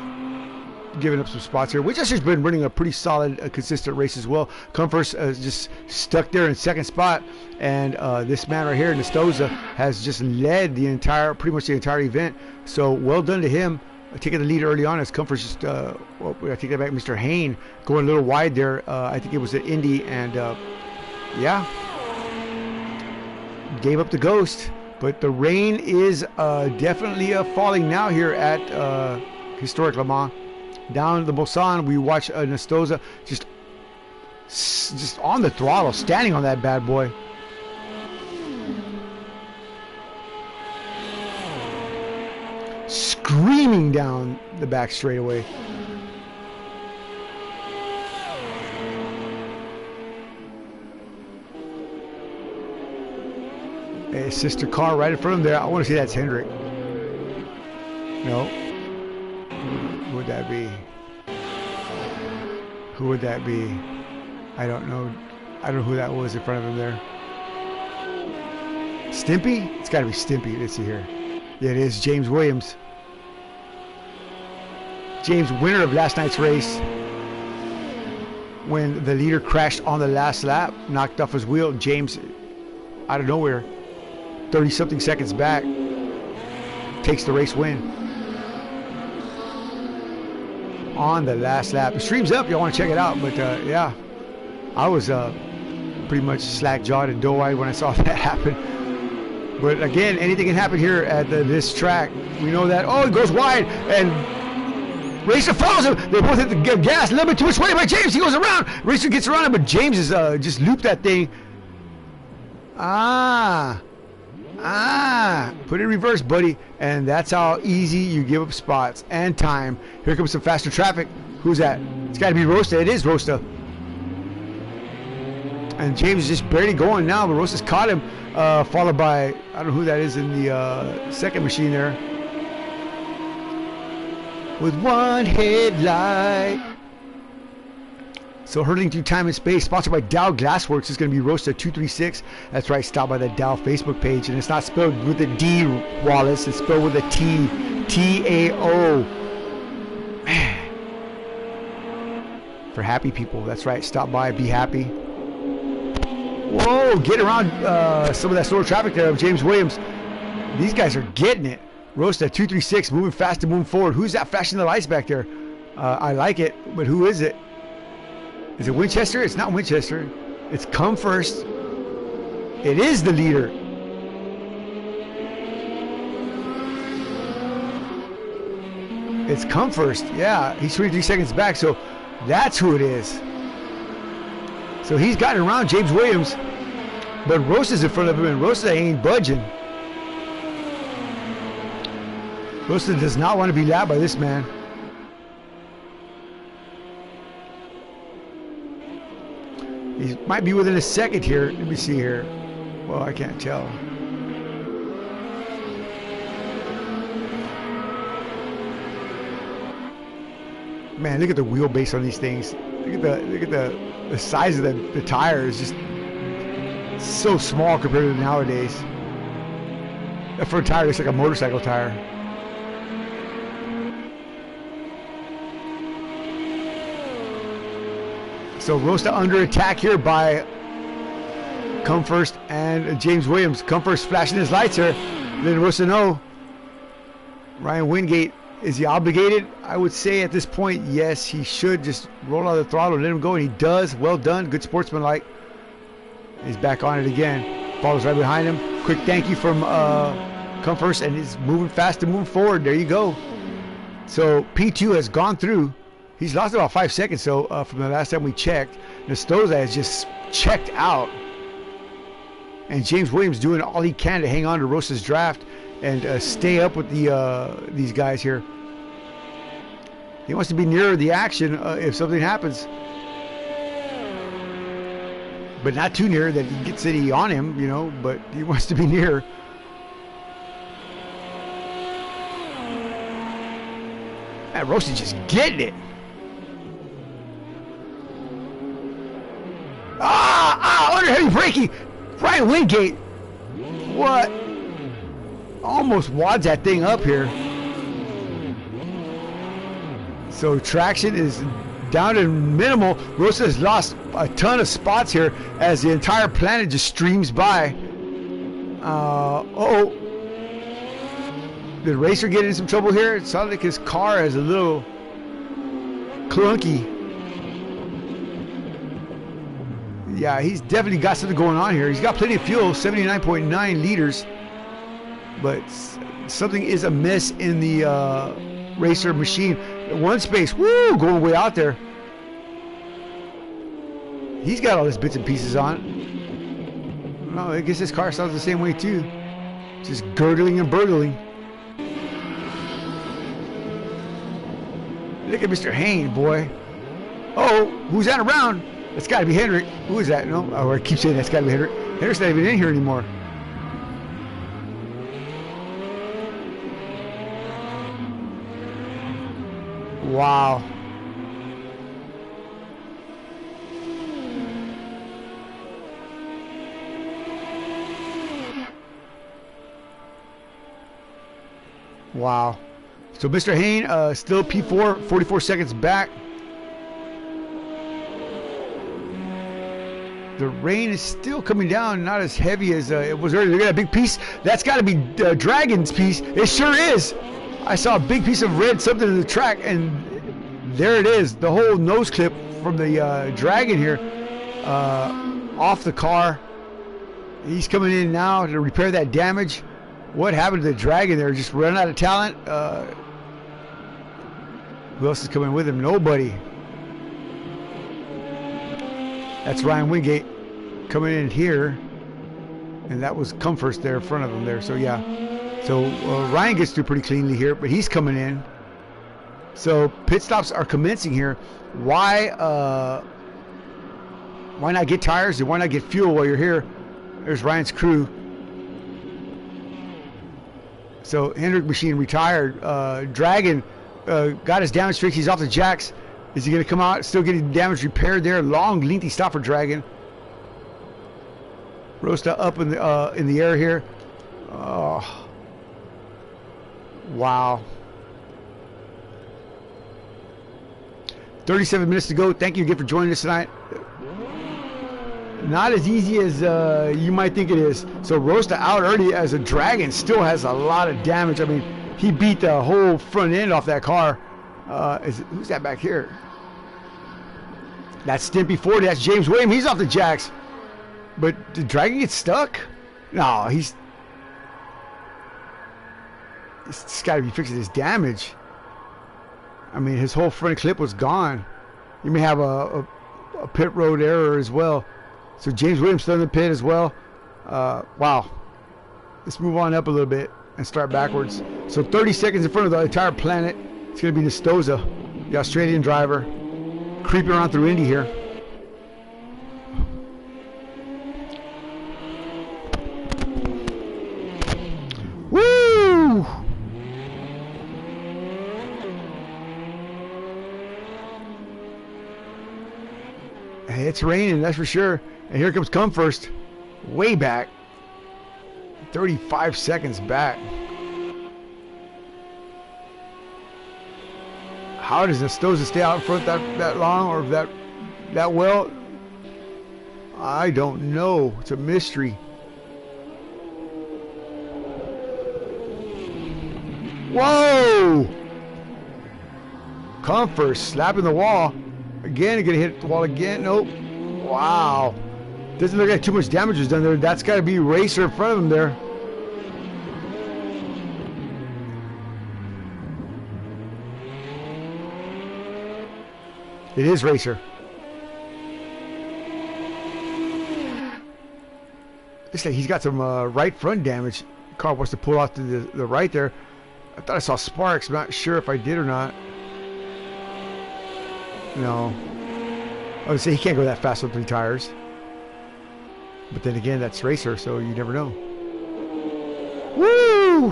given up some spots here. Winchester's been running a pretty solid, consistent race as well. Comfort's just stuck there in second spot. And this man right here, Nestoza, has just led the entire, pretty much the entire event. So well done to him. Taking the lead early on as Comfort's just, well, I take that back, Mr. Hayne going a little wide there. I think it was at Indy. And yeah. Gave up the ghost, but the rain is definitely falling now here at historic Le Mans. Down the Mulsanne, we watch Nestoza just on the throttle, standing on that bad boy. Screaming down the back straightaway. A sister car right in front of him there. I want to see that's Hendrick. No. Who would that be? Who would that be? I don't know. I don't know who that was in front of him there. Stimpy? It's got to be Stimpy. Let's see here. Yeah, it is James Williams. James, winner of last night's race. When the leader crashed on the last lap, knocked off his wheel, James, out of nowhere, 30-something seconds back, takes the race win on the last lap. The stream's up. Y'all want to check it out. But yeah, I was pretty much slack-jawed and doe-eyed when I saw that happen. But again, anything can happen here at this track. We know that. Oh, it goes wide, and Racer follows him. They both hit the gas a little bit too much way by James. He goes around. Racer gets around him, but James is just looped that thing. Put it in reverse, buddy. And that's how easy you give up spots and time. Here comes some faster traffic. Who's that? It's got to be Rosta. It is Rosta. And James is just barely going now, but Rosta's caught him. Followed by, I don't know who that is in the second machine there. With one headlight. So hurtling through time and space, sponsored by Dow Glassworks, is going to be Rosta 236. That's right, stop by the Dow Facebook page. And it's not spelled with a D, Wallace. It's spelled with a T. T-A-O. Man. For happy people. That's right, stop by, be happy. Whoa, get around some of that slower traffic there of James Williams. These guys are getting it. Rosta 236, moving fast and moving forward. Who's that flashing the lights back there? I like it, but who is it? Is it Winchester? It's not Winchester. It's Come First. It is the leader. It's Come First. Yeah, he's 23 seconds back, so that's who it is. So he's gotten around James Williams, but Rosa's in front of him, and Rosa ain't budging. Rosa does not want to be lapped by this man. He might be within a second here. Let me see here. Well, I can't tell. Man, look at the wheelbase on these things. Look at the size of the tires. Just so small compared to nowadays. That front tire looks like a motorcycle tire. So Rosa under attack here by Come First and James Williams. Come First flashing his lights here. Then Rosa no. Ryan Wingate, is he obligated? I would say at this point, yes, he should just roll out the throttle and let him go, and he does. Well done. Good sportsmanlike. He's back on it again. Follows right behind him. Quick thank you from Come First, and he's moving fast and moving forward. There you go. So P2 has gone through. He's lost about 5 seconds, so from the last time we checked. Nestoza has just checked out. And James Williams doing all he can to hang on to Rosa's draft and stay up with these guys here. He wants to be nearer the action if something happens. But not too near that he gets City on him, you know, but he wants to be near. Man, Rosa's just getting it. Under heavy braking. Ryan Wingate. What? Almost wads that thing up here. So traction is down to minimal. Rosa has lost a ton of spots here as the entire planet just streams by. Did Racer get in some trouble here? It sounds like his car is a little clunky. Yeah, he's definitely got something going on here. He's got plenty of fuel, 79.9 liters. But something is amiss in the Racer machine. One space, woo, going way out there. He's got all his bits and pieces on. No, I guess this car sounds the same way too. Just gurgling and burgling. Look at Mr. Hayne, boy. Oh, who's that around? That's got to be Hendrick. Who is that? No, I keep saying that's got to be Hendrick. Hendrick's not even in here anymore. Wow. Wow. So Mr. Hayne still P4, 44 seconds back. The rain is still coming down, not as heavy as it was earlier. Look at that big piece. That's got to be Dragon's piece. It sure is. I saw a big piece of red, something in the track, and there it is. The whole nose clip from the Dragon here off the car. He's coming in now to repair that damage. What happened to the Dragon there? Just run out of talent? Who else is coming with him? Nobody. That's Ryan Wingate coming in here, and that was Come First there in front of him there. So yeah, so Ryan gets through pretty cleanly here, but he's coming in. So pit stops are commencing here. Why not get tires and why not get fuel while you're here? There's Ryan's crew. So Hendrick machine retired. Dragon got his damage fixed. He's off the jacks. Is he going to come out, still getting damage repaired there? Long, lengthy stop for Dragon. Rosta up in the air here. Oh. Wow. 37 minutes to go. Thank you again for joining us tonight. Not as easy as you might think it is. So Rosta out early as a Dragon still has a lot of damage. I mean, he beat the whole front end off that car. Who's that back here? That's Stimpy 40. That's James Williams. He's off the jacks. But did Dragon get stuck? No, he's got to be fixing his damage. I mean, his whole front clip was gone. You may have a pit road error as well. So James Williams still in the pit as well. Wow. Let's move on up a little bit and start backwards. So 30 seconds in front of the entire planet. It's going to be Nestoza, the Australian driver, creeping around through Indy here. Woo! Hey, it's raining, that's for sure. And here comes Come First, way back, 35 seconds back. How does Nestoza stay out in front that long or that well? I don't know. It's a mystery. Whoa! Come First, slapping the wall. Again, gonna hit the wall again. Nope. Wow. Doesn't look like too much damage was done there. That's got to be Racer in front of him there. It is Racer. Looks like he's got some right front damage. Car wants to pull off to the right there. I thought I saw sparks. I'm not sure if I did or not. No. I would say he can't go that fast with 3 tires. But then again, that's Racer, so you never know. Woo!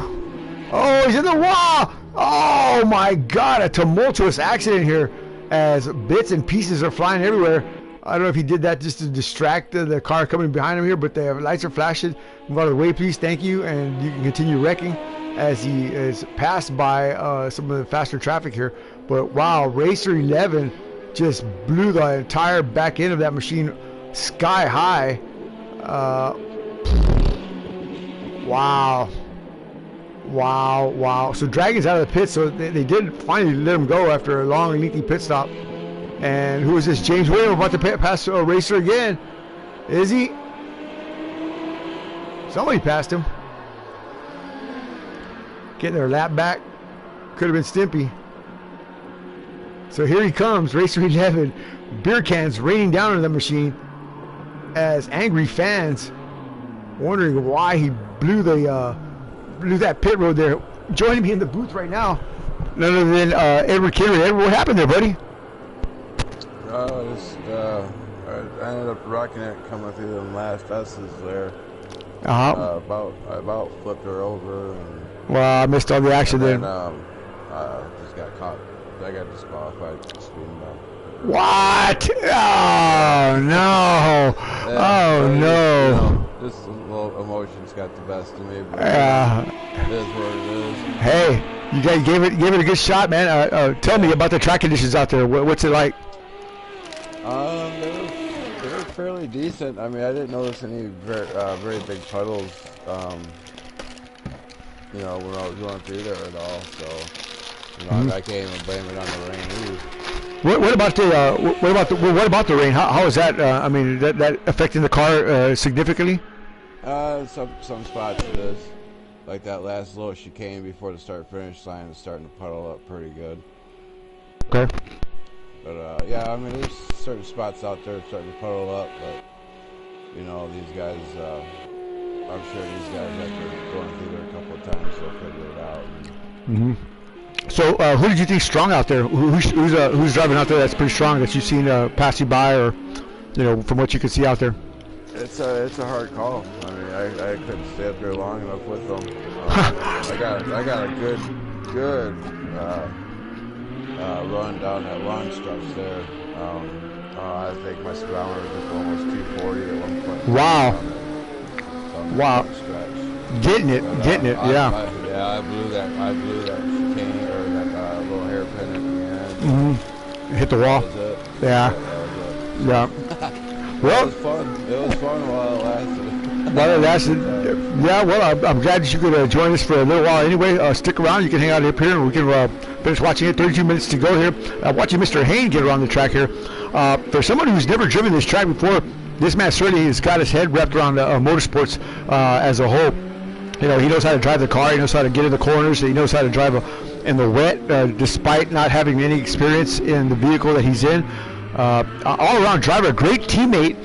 Oh, he's in the wall! Oh my God, a tumultuous accident here as bits and pieces are flying everywhere. I don't know if he did that just to distract the car coming behind him here, but the lights are flashing. Move out of the way, please. Thank you. And you can continue wrecking as he is passed by some of the faster traffic here. But wow, Racer 11 just blew the entire back end of that machine sky high. Wow. Wow. So Dragon's out of the pit, so they did finally let him go after a long, lengthy pit stop. And who is this? James Williams about to pass Racer again. Is he? Somebody passed him. Getting their lap back. Could have been Stimpy. So here he comes, Racer 11. Beer cans raining down on the machine as angry fans wondering why he blew that pit road there. Joining me in the booth right now, none other than Edward Kinnery. Edward, what happened there, buddy? I ended up rocking it coming through the last S's there. I about flipped her over. And, well, I missed all the action then. Just got caught. I got disqualified speeding back. What? Oh no! Oh no! You know, just a little emotions got the best of me. But it is what it is. Hey, you guys gave it a good shot, man. Tell me about the track conditions out there. What's it like? They were fairly decent. I mean, I didn't notice any very big puddles. When I was going through there at all. So, I can't even blame it on the rain either. What about the rain? How is that? I mean, that affecting the car significantly? Some spots it is. Like that last little chicane before the start-finish line is starting to puddle up pretty good. Okay. But yeah, I mean, there's certain spots out there starting to puddle up, but these guys, I'm sure these guys after going through there a couple of times, they'll figure it out. Mm-hmm. So, who did you think strong out there? Who's driving out there that's pretty strong that you've seen pass you by, or from what you could see out there? It's a hard call. I mean, I couldn't stay up there long enough with them. I got a good run down that long stretch there. I think my speedometer was almost 240 at one point. Wow. Getting it. Yeah. I blew that chicane or that little hairpin at the end. Mm-hmm. Hit the wall. That was it. Yeah. Well, it was fun while it lasted. While it lasted. Yeah. Well, I'm glad that you could join us for a little while. Anyway, stick around. You can hang out up here, and we can finish watching it. 32 minutes to go here. Watching Mr. Hayne get around the track here. For someone who's never driven this track before, this man certainly has got his head wrapped around motorsports as a whole. He knows how to drive the car. He knows how to get in the corners. He knows how to drive in the wet, despite not having any experience in the vehicle that he's in. All-around driver, a great teammate,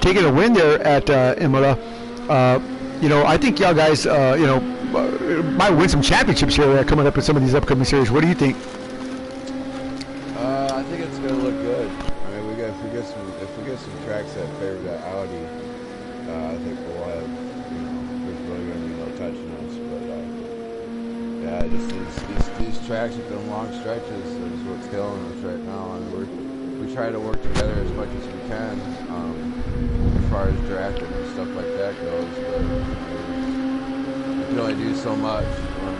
taking a win there at Imola. You know, I think y'all guys, you know, might win some championships here coming up in some of these upcoming series. What do you think? I think it's gonna look good. I mean, if we get some tracks that favor that Audi, I think we'll have, you know, there's really gonna be no touching us. But yeah, just these tracks with them long stretches is what's killing us right now, and we try to work together as much as we can, as far as drafting and stuff like that goes. But you can only do so much when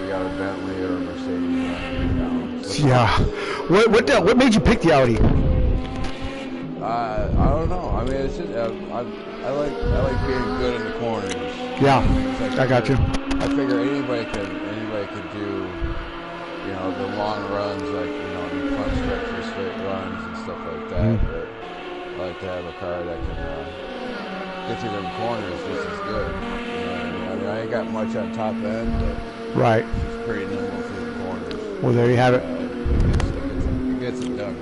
you got a Bentley or a Mercedes running down. So, yeah. What made you pick the Audi? I don't know. I mean, it's just I like being good in the corners. Yeah, I got you. I figure anybody could do, you know, the long runs, like, you know, the front stretches, straight runs and stuff like that. But I like to have a car that can get through them corners just as good. You know what I mean? I mean, I ain't got much on top end, but right, it's pretty nimble through the corners. Well, there you have it. It gets it done.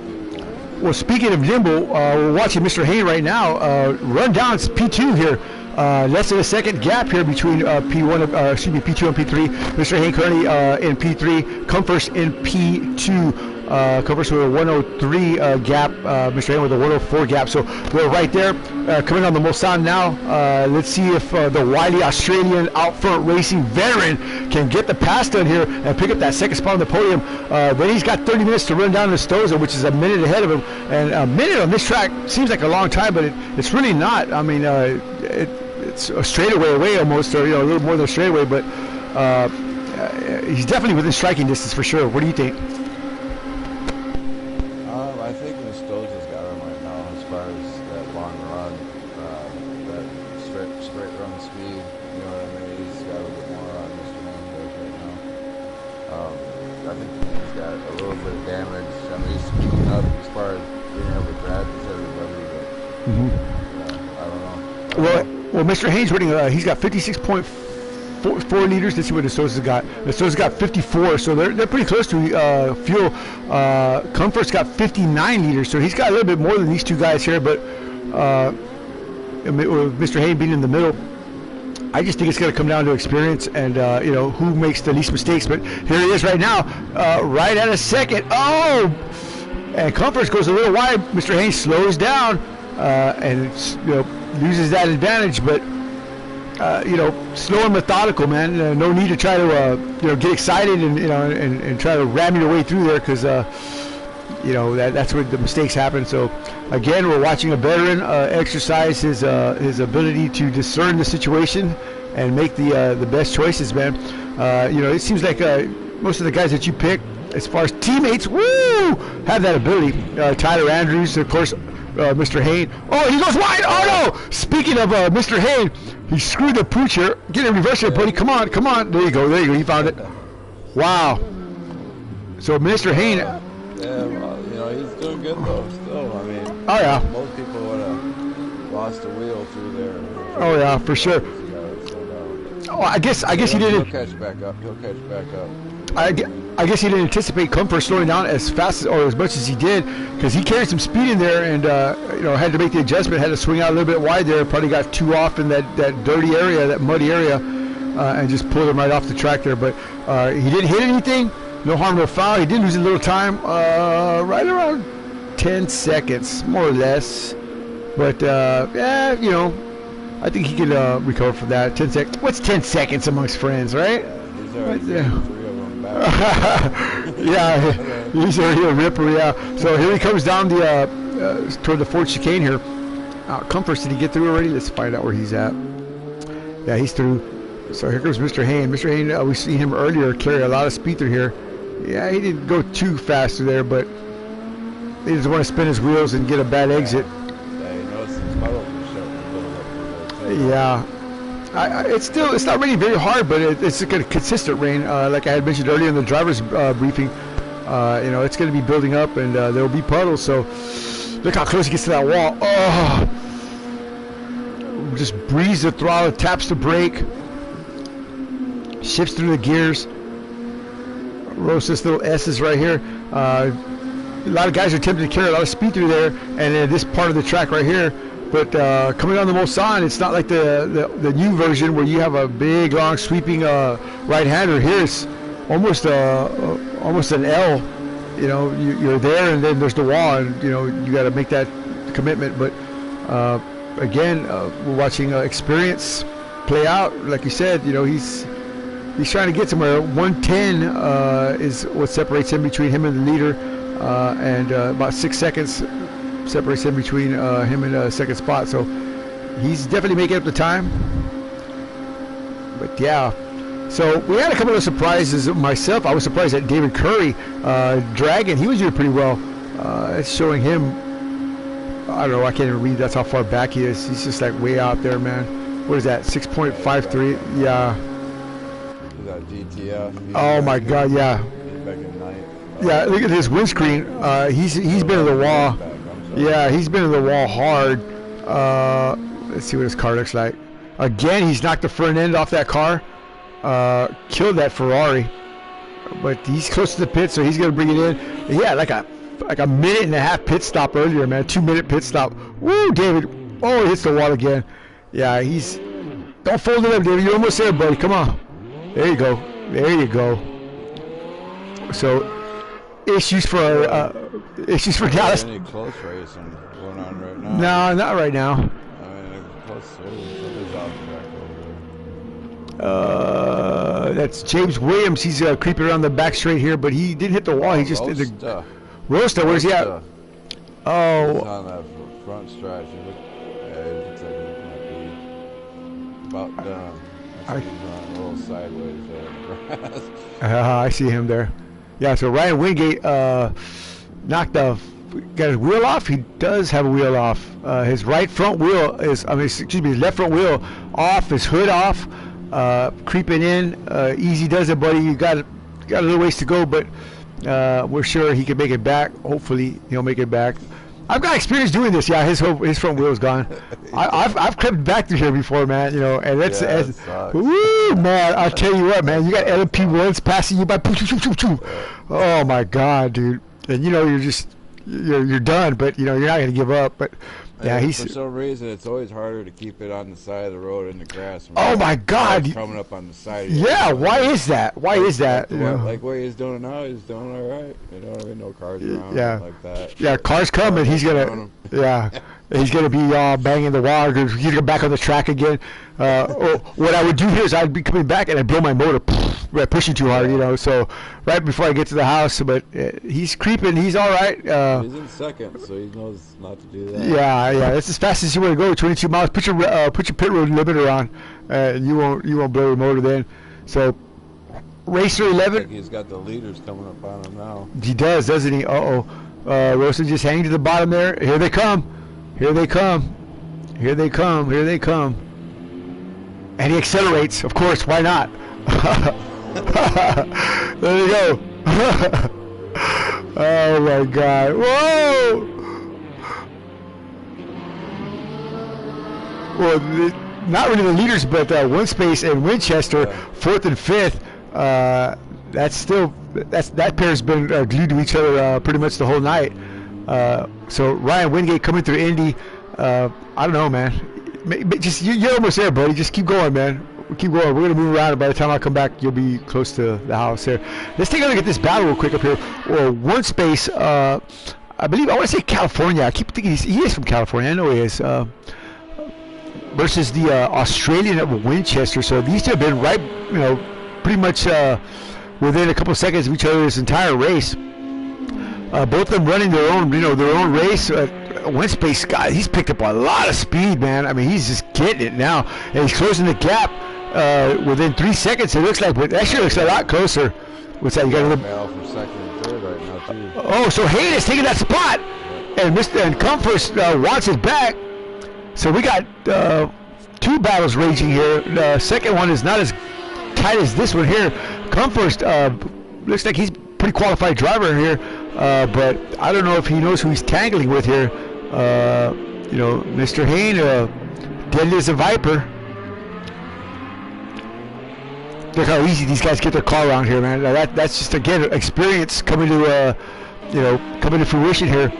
Well, speaking of nimble, we're watching Mr. Hayne right now run down P2 here. Less than a second gap here between P2 and P3. Mr. Hayne currently in P3. Comforts in P2. Comforts with a 103 gap. Mr. Hayne with a 104 gap. So we're right there. Coming on the Mulsanne now. Let's see if the wily Australian out front racing veteran can get the pass done here and pick up that second spot on the podium. Then he's got 30 minutes to run down to Stoza, which is a minute ahead of him. And a minute on this track seems like a long time, but it's really not. I mean, it's a straightaway away almost, or, you know, a little more than a straightaway, but he's definitely within striking distance for sure. What do you think? I think Stoza's got him right now as far as that long run, that straight run speed. You know what I mean? He's got a little bit more on Mr. Hayne does right now. I think he's got a little bit of damage. I mean, he's speeding up as far as being able to grab with everybody, but I don't know. Well, Mr. Haynes running. He's got 56.4 liters. Let's see what Stoza's got. Stoza's got 54, so they're pretty close to fuel. Comfort's got 59 liters, so he's got a little bit more than these two guys here. But with Mr. Haynes being in the middle, I just think it's going to come down to experience and you know, who makes the least mistakes. But here he is right now, right at a second. Oh, and Comforts goes a little wide. Mr. Haynes slows down and it's, you know, loses that advantage, but you know, slow and methodical, man. No need to try to you know, get excited and, you know, and try to ram your way through there, because you know, that's where the mistakes happen. So again, we're watching a veteran exercise his ability to discern the situation and make the best choices, man. You know, it seems like most of the guys that you pick, as far as teammates, have that ability. Tyler Andrews, of course. Mr. Hayne. Oh, he goes wide. Oh, no. Speaking of Mr. Hayne, he screwed the pooch here. Get in reverse here, buddy. Come on. There you go. He found it. Wow. So, Mr. Hayne. Yeah, well, you know, he's doing good, though, still. I mean, oh, yeah. Most people would have lost a wheel through there. Oh, yeah, for sure. Oh, I guess he didn't. He'll catch back up. I guess he didn't anticipate Comfort slowing down as fast or as much as he did, because he carried some speed in there and you know, had to make the adjustment, had to swing out a little bit wide there, probably got too off in that dirty area, that muddy area, and just pulled him right off the track there. But he didn't hit anything, no harm, no foul. He did lose a little time, right around 10 seconds, more or less. But yeah, you know, I think he can recover from that. 10 seconds. What's 10 seconds amongst friends, right? Right there. Yeah, he's already a ripper. Yeah. So here he comes down the toward the Ford chicane here. Comforts, did he get through already? Let's find out where he's at. Yeah, he's through. So here comes Mr. Hayne. Mr. Hayne, we seen him earlier carry a lot of speed through here. Yeah, he didn't go too fast through there, but he doesn't want to spin his wheels and get a bad exit. Yeah, you know, it's puddles and shit. Yeah. It's not raining very hard, but it's a consistent rain. Like I had mentioned earlier in the driver's briefing, you know, it's going to be building up, and there will be puddles. So look how close he gets to that wall. Oh, just breathes the throttle, taps the brake, shifts through the gears. roast this little S's right here. A lot of guys are tempted to carry a lot of speed through there, and then this part of the track right here. But coming on the Mulsanne, it's not like the new version where you have a big, long, sweeping right-hander. Here it's almost an L. You know, you're there, and then there's the wall, and you know you got to make that commitment. But again, we're watching experience play out. Like you said, you know, he's trying to get somewhere. 110 is what separates him between him and the leader, and about 6 seconds separates him between him and second spot. So he's definitely making up the time. But yeah, so we had a couple of surprises. Myself, I was surprised that David Curry, Dragon, he was doing pretty well. It's showing him, I don't know, I can't even read. That's how far back he is. He's just like way out there, man. What is that? 6.53. Yeah. GTF. Oh my God, yeah. Back in ninth. Yeah, look at his windscreen. He's been in the wall. Yeah, he's been in the wall hard. Let's see what his car looks like. Again, he's knocked the front end off that car. Killed that Ferrari. But he's close to the pit, so he's gonna bring it in. Yeah, like a minute and a half pit stop earlier, man. 2-minute pit stop. Woo, David. Oh, he hits the wall again. Yeah, don't fold it up, David. You're almost there, buddy. Come on. There you go. There you go. So, issues for Dallas. Any close racing going on right now? No, not right now. I mean, close. Somebody's off the back over there. That's James Williams. He's creeping around the back straight here, but he didn't hit the wall. He just did the Rosta. Where's he at? Oh. He's on that front stretch. It looks like he might be about done. He's on a little sideways there. I see him there. Yeah, so Ryan Wingate got his wheel off. He does have a wheel off. His right front wheel is, his left front wheel off. His hood off. Creeping in. Easy does it, buddy. You got a little ways to go, but we're sure he can make it back. Hopefully, he'll make it back. I've got experience doing this. Yeah, his front wheel is gone. I've crept back through here before, man. You know, and that's woo, man. I'll tell you what, man. You got LMP1s passing you by. Oh my God, dude. And you know you're done, but you know you're not gonna give up. But yeah, for some reason it's always harder to keep it on the side of the road in the grass. Oh my God! Coming up on the side. Yeah, why is that? Why is that? Like what he's doing now, he's doing all right. You know, I mean, no cars around like that. Yeah, cars coming. He's gonna. Yeah. He's going to be banging the wall. He's going to go back on the track again. What I would do here is I'd be coming back and I'd blow my motor, pushing too hard, you know. So right before I get to the house, but he's creeping. He's all right. He's in second, so he knows not to do that. Yeah. That's as fast as you want to go. 22 miles. Put your pit road limiter on, and you won't blow your motor then. So racer 11. He's got the leaders coming up on him now. He does, doesn't he? Rosa just hanging to the bottom there. Here they come. Here they come. Here they come. Here they come. And he accelerates. Of course, why not? There you go. Oh my God. Whoa! Well, not really the leaders, but One Space and Winchester, 4th and 5th. That pair's been glued to each other pretty much the whole night. So Ryan Wingate coming through Indy. I don't know, man. You're almost there, buddy. Just keep going, man. Keep going. We're gonna move around, and by the time I come back, you'll be close to the house here. Let's take a look at this battle real quick up here. One Space. I want to say California. I keep thinking he is from California. I know he is. Versus the Australian of Winchester. So these two have been right, pretty much within a couple of seconds of each other this entire race. Both of them running their own race. One Space guy, he's picked up a lot of speed, man. I mean, he's just getting it now, and he's closing the gap within 3 seconds. It looks like, but that sure looks a lot closer. What's that? You got Male from second and third right now too. Oh, so Hayden is taking that spot, and Comfort wants it back. So we got 2 battles raging here. The second one is not as tight as this one here. Comfort looks like he's a pretty qualified driver here, but I don't know if he knows who he's tangling with here. Mr. Hayne, deadly as a viper. Look how easy these guys get their car around here, man. That's just, again, experience coming to, coming to fruition here.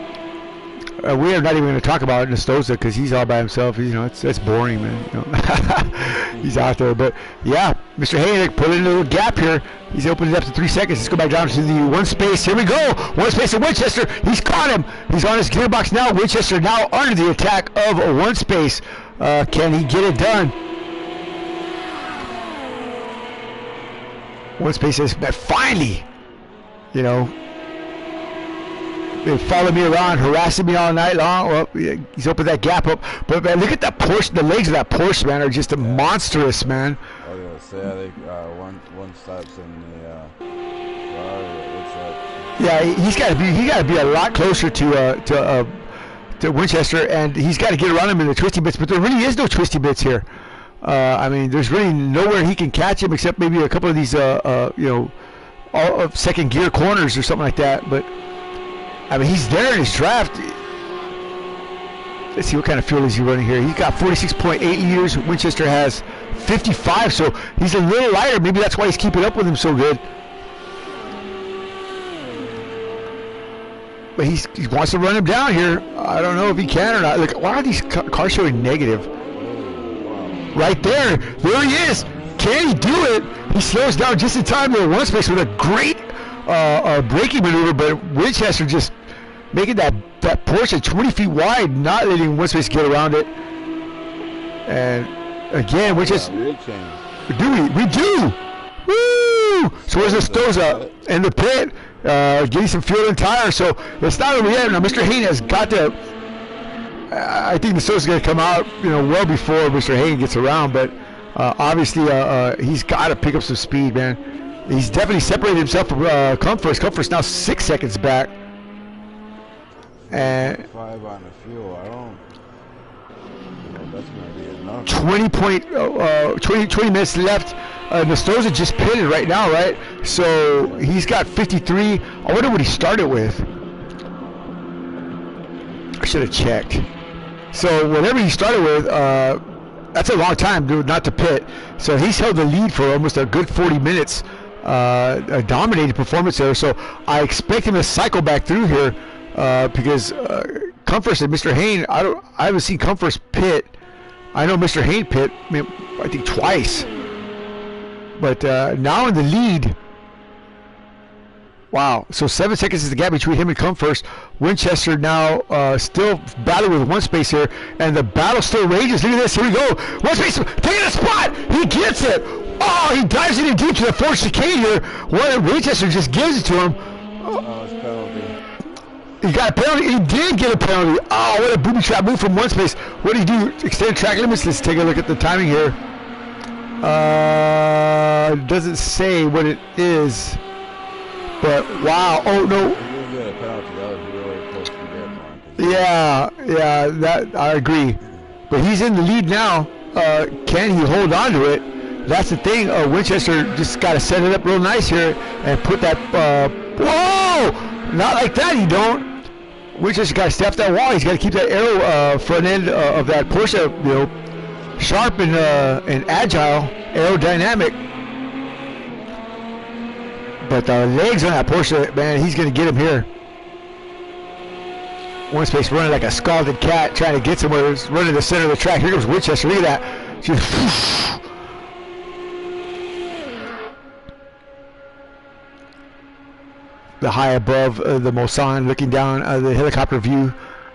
We are not even going to talk about Nestoza because he's all by himself. It's boring, man. He's out there. But, yeah, Mr. Hayek put in a little gap here. He's opened it up to 3 seconds. Let's go back down to the one space. Here we go. One space of Winchester. He's caught him. He's on his gearbox now. Winchester now under the attack of a one space. Can he get it done? One space says, finally, they follow me around, harassing me all night long. Well, he's opened that gap up. But, man, look at that Porsche. The legs of that Porsche, man, are just monstrous, man. I was going to say, I think one stops in the yeah, he's got to be a lot closer to Winchester, and he's got to get around him in the twisty bits. But there really is no twisty bits here. I mean, there's really nowhere he can catch him except maybe a couple of these, all second gear corners or something like that. But I mean, he's there in his draft. Let's see what kind of fuel is he running here. He's got 46.8 liters. Winchester has 55, so he's a little lighter. Maybe that's why he's keeping up with him so good. But he wants to run him down here. I don't know if he can or not. Look, why are these cars showing negative? Right there. There he is. Can he do it? He slows down just in time there. One space with a great braking maneuver, but Winchester just making that Porsche 20 feet wide, not letting one space get around it. And again, Winchester. We do. Woo! So where's Nestoza in the pit? Getting some fuel and tires. So it's not over yet. Now Mr. Hayden has got to. I think Nestoza's going to come out, well before Mr. Hayden gets around. But obviously, he's got to pick up some speed, man. He's definitely separated himself from Comfort's. Comfort's now 6 seconds back. And 5 on the fuel. I don't. That's going to be enough. 20 minutes left. Nestoza just pitted right now, right? So he's got 53. I wonder what he started with. I should have checked. So whatever he started with, that's a long time, dude, not to pit. So he's held the lead for almost a good 40 minutes. A dominated performance there. So I expect him to cycle back through here because Comforts and Mr. Hayne, I haven't seen Comforts pit. I know Mr. Hayne pit, I think twice. But now in the lead. Wow. So 7 seconds is the gap between him and Comforts. Winchester now still battling with one space here. And the battle still rages. Look at this. Here we go. One space. Taking a spot. He gets it. Oh, he dives in deep to the fourth chicane here. Winchester just gives it to him. Oh, it's penalty. He got a penalty. He did get a penalty. Oh, what a booby trap move from one space. What did he do? Extend track limits. Let's take a look at the timing here. Doesn't say what it is. But wow. Oh no. He didn't get a penalty. That was really close to getting one. Yeah, that I agree. But he's in the lead now. Can he hold on to it? That's the thing. Winchester just got to set it up real nice here and put that. Whoa! Not like that. You don't. Winchester got to step that wall. He's got to keep that arrow front end of that Porsche, sharp and agile, aerodynamic. But the legs on that Porsche, man, he's going to get him here. One space running like a scalded cat, trying to get somewhere. He's running the center of the track. Here comes Winchester. Look at that. Just, the high above the Mulsanne, looking down the helicopter view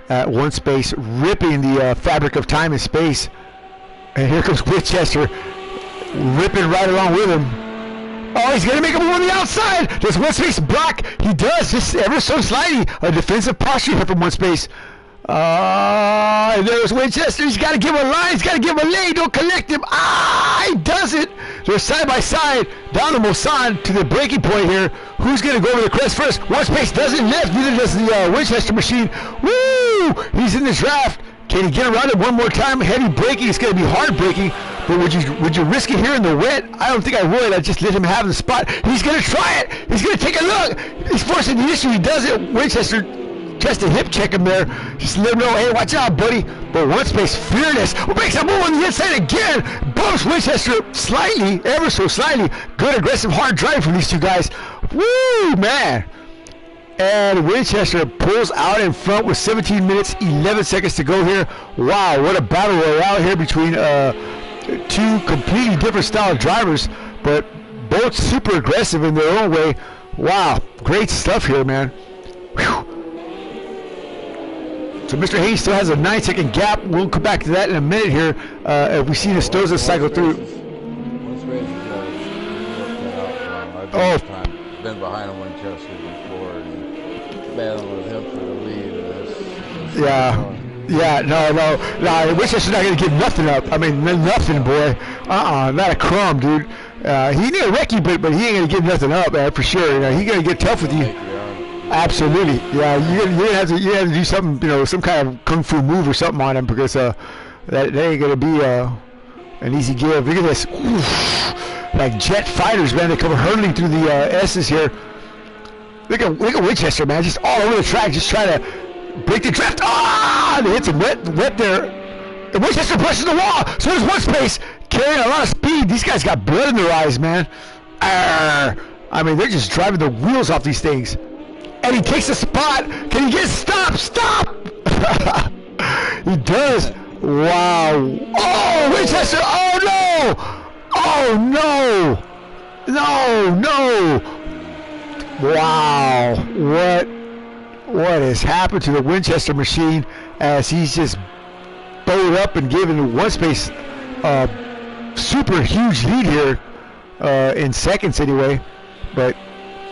at one space, ripping the fabric of time and space. And here comes Winchester, ripping right along with him. Oh, he's going to make a move on the outside. There's one space block. He does, just ever so slightly. A defensive posture here from one space. And there's Winchester. He's got to give him a line. He's got to give him a lane. Don't collect him. He does it. They're side by side down the Mulsanne to the breaking point here. Who's going to go over the crest first? One space doesn't lift. Neither does the Winchester machine. Woo! He's in the draft. Can he get around it one more time? Heavy braking. It's going to be hard braking. But would you risk it here in the wet? I don't think I would. I'd just let him have the spot. He's going to try it. He's going to take a look. He's forcing the issue. He does it. Winchester just to hip check him there. Just let him know, hey, watch out, buddy. But one space, fearless. Makes a move on the inside again. Bumps Winchester slightly, ever so slightly. Good, aggressive, hard drive from these two guys. Woo, man. And Winchester pulls out in front with 17 minutes, 11 seconds to go here. Wow, what a battle royale here between two completely different style drivers, but both super aggressive in their own way. Wow, great stuff here, man. Whew. So Mr. Hayes still has a 9-second gap. We'll come back to that in a minute here. If we see Nestoza cycle through. I've been behind him Winchester before and battling with him for the lead. No. Winchester's not going to give nothing up. I mean, nothing, boy. Not a crumb, dude. He need a recce, but he ain't going to give nothing up, man, for sure. You know, he's going to get tough with you. Absolutely. Yeah, you have to do something, you know, some kind of kung fu move or something on him, because that ain't going to be an easy give. Look at this. Oof. Like jet fighters, man. They come hurtling through the S's here. Look at Winchester, man. Just all over the track, just trying to break the draft. Ah! They hit some wet there. And Winchester pushes the wall. So there's one space, carrying a lot of speed. These guys got blood in their eyes, man. I mean, they're just driving the wheels off these things. And he takes a spot. Can he get stop? He does. Wow. Oh, Winchester. Oh, no. Oh, no. No. Wow. What has happened to the Winchester machine as he's just bowed up and given one space super huge lead here in seconds anyway. But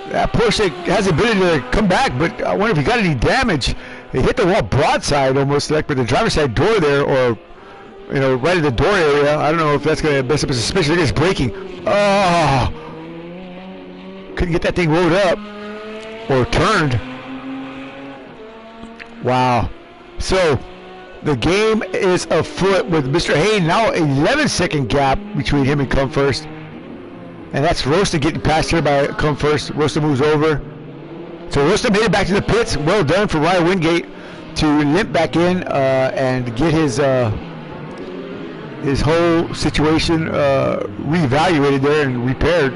that Porsche has the ability to come back, but I wonder if he got any damage. He hit the wall broadside almost, like with the driver's side door there, or you know, right at the door area. I don't know if that's going to mess up his suspension. Look at his braking. Oh, couldn't get that thing rolled up or turned. Wow. So the game is afoot with Mr. Hayden now 11-second gap between him and Come First. And that's Rosta getting passed here by Come First. Rosta moves over. So Rosta made it back to the pits. Well done for Ryan Wingate to limp back in and get his whole situation reevaluated there and repaired.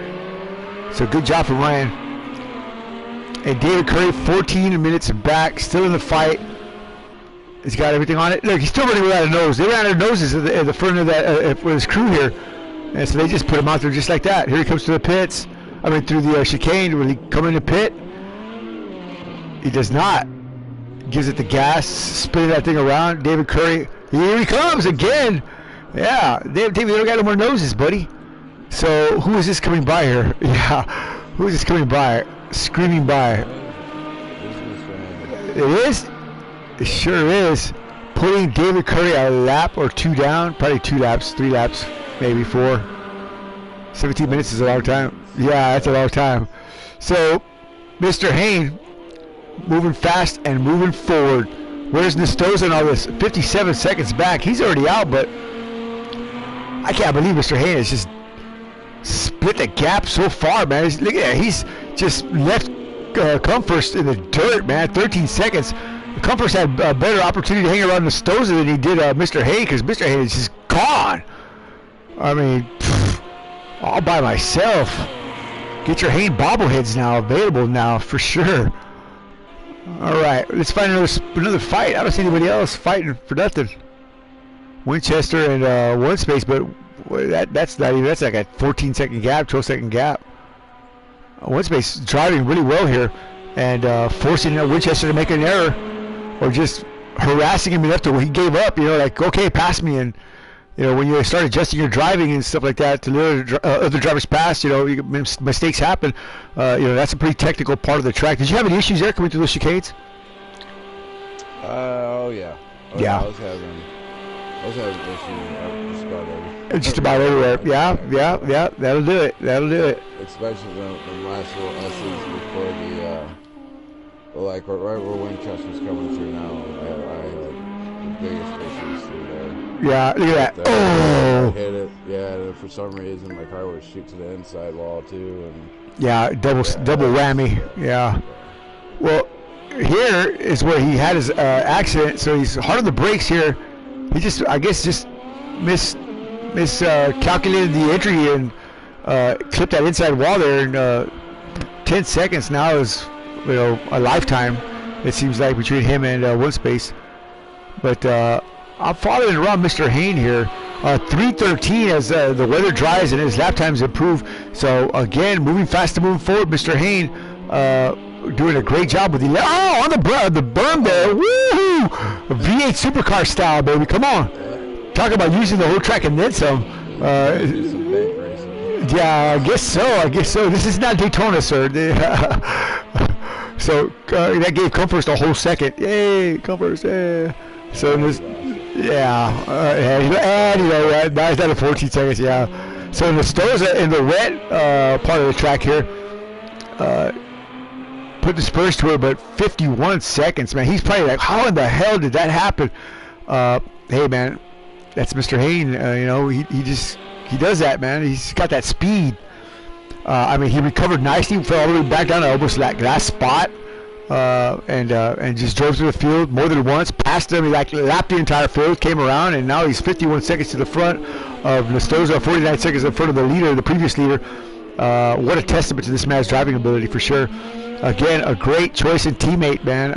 So good job from Ryan. And David Curry, 14 minutes back, still in the fight. He's got everything on it. Look, he's still running without a nose. They ran out of noses at the front of that with his crew here. And so they just put him out there just like that. Here he comes to the pits. I mean, through the chicane. Will he come in the pit? He does not. Gives it the gas, spinning that thing around. David Curry, here he comes again. Yeah, David, they don't got no more noses, buddy. So who is this coming by here? Yeah, who is this coming by? Screaming by. It is? It sure is. Putting David Curry a lap or two down. Probably 2 laps, 3 laps, maybe 4. 17 minutes is a long time. Yeah, that's a long time. So, Mr. Hayne moving fast and moving forward. Where's Nestoza and all this? 57 seconds back. He's already out, but I can't believe Mr. Hayne has just split the gap so far, man. Look at that. He's just left Come First in the dirt, man. 13 seconds. Come First had a better opportunity to hang around Nestoza than he did Mr. Hayne, because Mr. Hayne is just gone. I mean, all by myself. Get your Hayne bobbleheads now available now for sure. All right, let's find another fight. I don't see anybody else fighting for nothing. Winchester and one space, but that's not even. That's like a 14-second gap, 12-second gap. One space driving really well here, and forcing Winchester to make an error, or just harassing him enough to where he gave up. You know, like, okay, pass me. And you know, when you start adjusting your driving and stuff like that to let other drivers pass, you know, mistakes happen. You know, that's a pretty technical part of the track. Did you have any issues there coming through those chicanes? Oh yeah. Yeah. I was having issues just about everywhere. Yeah. That'll do it. Especially the last little S's before like right where Winchester's coming through now. I had the biggest issues through there. Yeah, look at that. I Oh! hit it. Yeah, for some reason my car would shoot to the inside wall too. And yeah, double whammy. Yeah. Well, here is where he had his accident, so he's hard on the brakes here. He just, I guess, just miscalculated the entry and clipped that inside wall there in 10 seconds. Now is, you know, a lifetime, it seems like, between him and one space. But I'm following around Mr. Hain here. 3:13 as the weather dries and his lap times improve. So again, moving fast and moving forward. Mr. Hain doing a great job with the on the berm there. Woohoo! V8 supercar style, baby. Come on. Talk about using the whole track and then some. Yeah, I guess so. I guess so. This is not Daytona, sir. So that gave Comforts a whole second. Yay, Comforts. Yeah. So this, yeah, and you know, now he's down to 14 seconds. Yeah. So Nestoza in the wet part of the track here put the Spurs to it, but 51 seconds, man. He's probably like, how in the hell did that happen? Hey, man, that's Mr. Hain. You know, he does that, man. He's got that speed. I mean, he recovered nicely, fell all the way back down to almost that last spot, and just drove through the field more than once, passed him. He like lapped the entire field, came around, and now he's 51 seconds to the front of Nestoza, 49 seconds in front of the leader, the previous leader. What a testament to this man's driving ability for sure. Again, a great choice and teammate, man.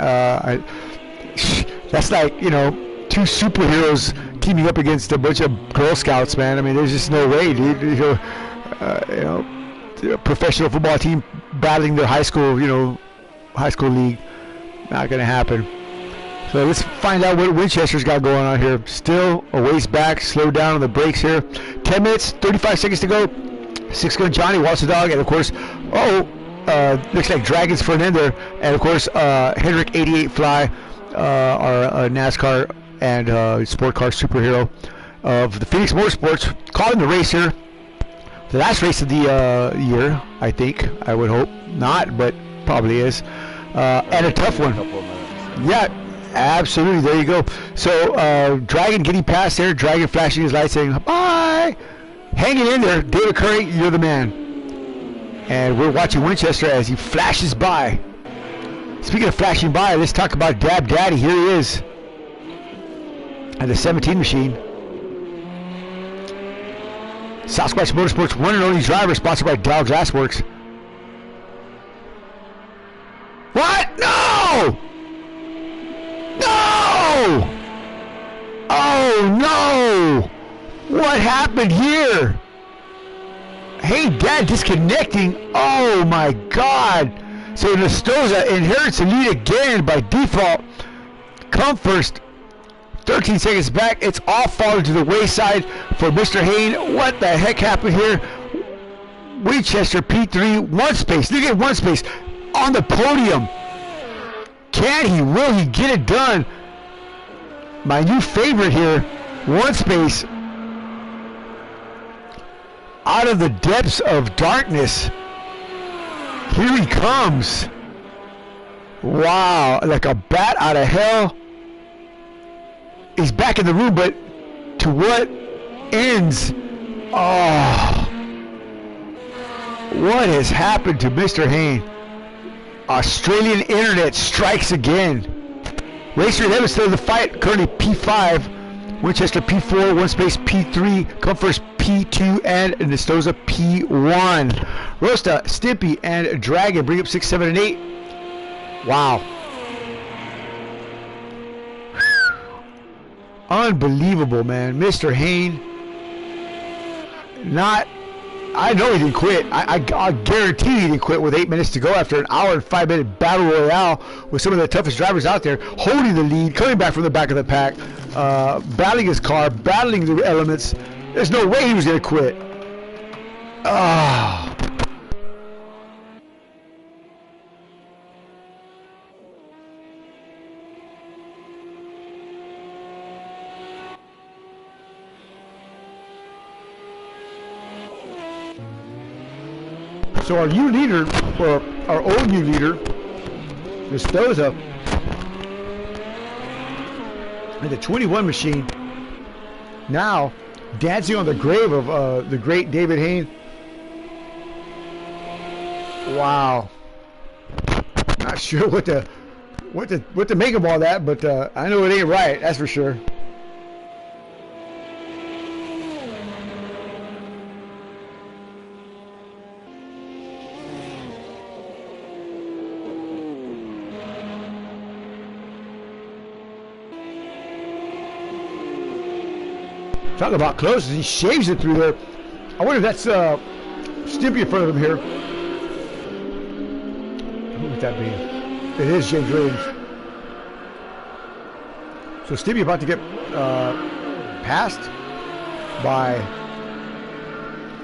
That's like, you know, two superheroes teaming up against a bunch of Girl Scouts, man. I mean, there's just no way, dude. You know, a professional football team battling their high school league. Not gonna happen. So let's find out what Winchester's got going on here. Still a ways back, slow down on the brakes here. 10 minutes, 35 seconds to go. Six Gun Johnny, Waltz the Dog, and of course, looks like Dragons for an end there. And of course, Hendrick 88 Fly, our NASCAR and sport car superhero of the Phoenix Motorsports, calling the race here. The last race of the year, I think. I would hope not, but probably is. And a tough one. Yeah, absolutely. There you go. So Dragon getting past there. Dragon flashing his light saying, bye. Hanging in there. David Curry, you're the man. And we're watching Winchester as he flashes by. Speaking of flashing by, let's talk about Dab Daddy. Here he is. And the 17 machine. Sasquatch Motorsports one and only driver, sponsored by Dow Glassworks. What? No! No! Oh no! What happened here? Hey, Dad, disconnecting. Oh my God! So Nestoza inherits the lead again by default. Come first. 13 seconds back. It's all falling to the wayside for Mr. Hain. What the heck happened here? Winchester P3, one space. Look at one space on the podium. Can he? Will he get it done? My new favorite here, one space. Out of the depths of darkness. Here he comes. Wow, like a bat out of hell. He's back in the room, but to what ends? Oh, what has happened to Mr. Hain? Australian internet strikes again. Racer 11 still in the fight, currently P5. Winchester P4, one space P3, Comforts P2, and Nestoza P1. Rosta, Stimpy, and Dragon bring up 6, 7, and 8. Wow. Unbelievable, man. Mr. Hain, I know he didn't quit. I guarantee he didn't quit with 8 minutes to go after an hour and 5-minute battle royale with some of the toughest drivers out there, holding the lead, coming back from the back of the pack, battling his car, battling the elements. There's no way he was going to quit. Ah. So our new leader, or our old new leader, Nestoza, and the 21 machine, now dancing on the grave of the great David Hain. Wow. Not sure what what to make of all that, but I know it ain't right. That's for sure. Talk about close. He shaves it through there. I wonder if that's Stimpy in front of him here. Who would that be? It is James Williams. So Stimpy about to get passed by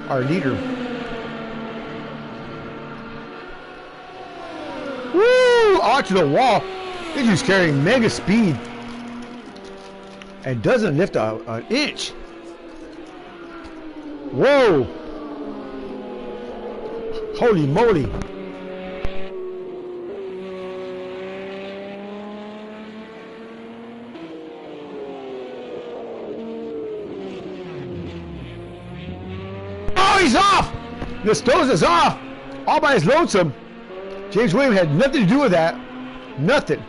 our leader. Woo! Onto the wall. He's just carrying mega speed and doesn't lift an inch. Whoa! Holy moly! Oh, he's off! Nestoza's off! All by his lonesome. James Williams had nothing to do with that. Nothing.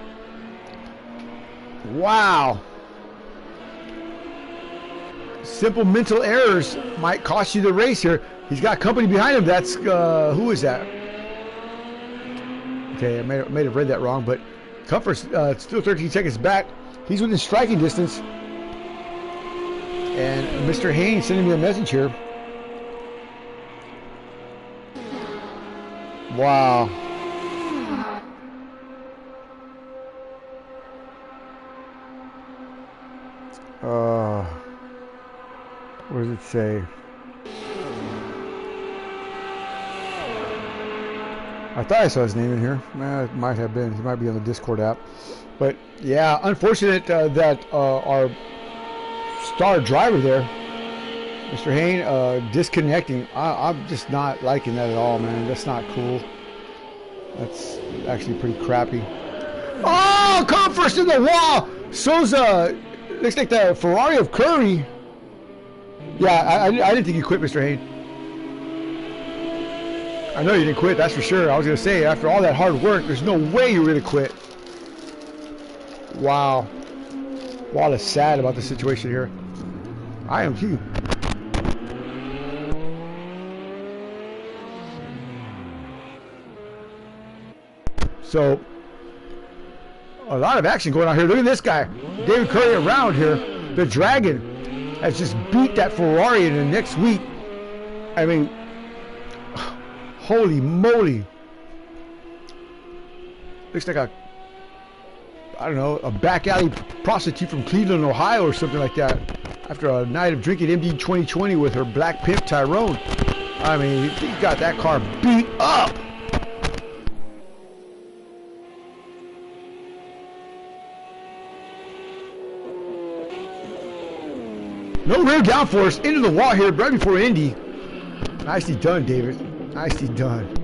Wow. Simple mental errors might cost you the race here. He's got company behind him. That's who is that? Okay, I may have read that wrong, but Comfort's still 13 seconds back. He's within striking distance. And Mr. Haynes sending me a message here. Wow. What does it say? I thought I saw his name in here. It might have been. He might be on the Discord app. But yeah, unfortunate that our star driver there, Mr. Hayne, disconnecting. I'm just not liking that at all, man. That's not cool. That's actually pretty crappy. Oh, come first in the wall. Souza looks like the Ferrari of Curry. Yeah, I didn't think you quit, Mr. Hayne. I know you didn't quit, that's for sure. I was going to say, after all that hard work, there's no way you were going to quit. Wow. Wall is sad about the situation here. I am too. So, a lot of action going on here. Look at this guy. David Curry around here. The Dragon has just beat that Ferrari in the next week. I mean, holy moly. Looks like I don't know, a back alley prostitute from Cleveland, Ohio or something like that. After a night of drinking MD 2020 with her black pimp Tyrone. I mean, he got that car beat up. No rear downforce into the wall here right before Indy. Nicely done, David. Nicely done.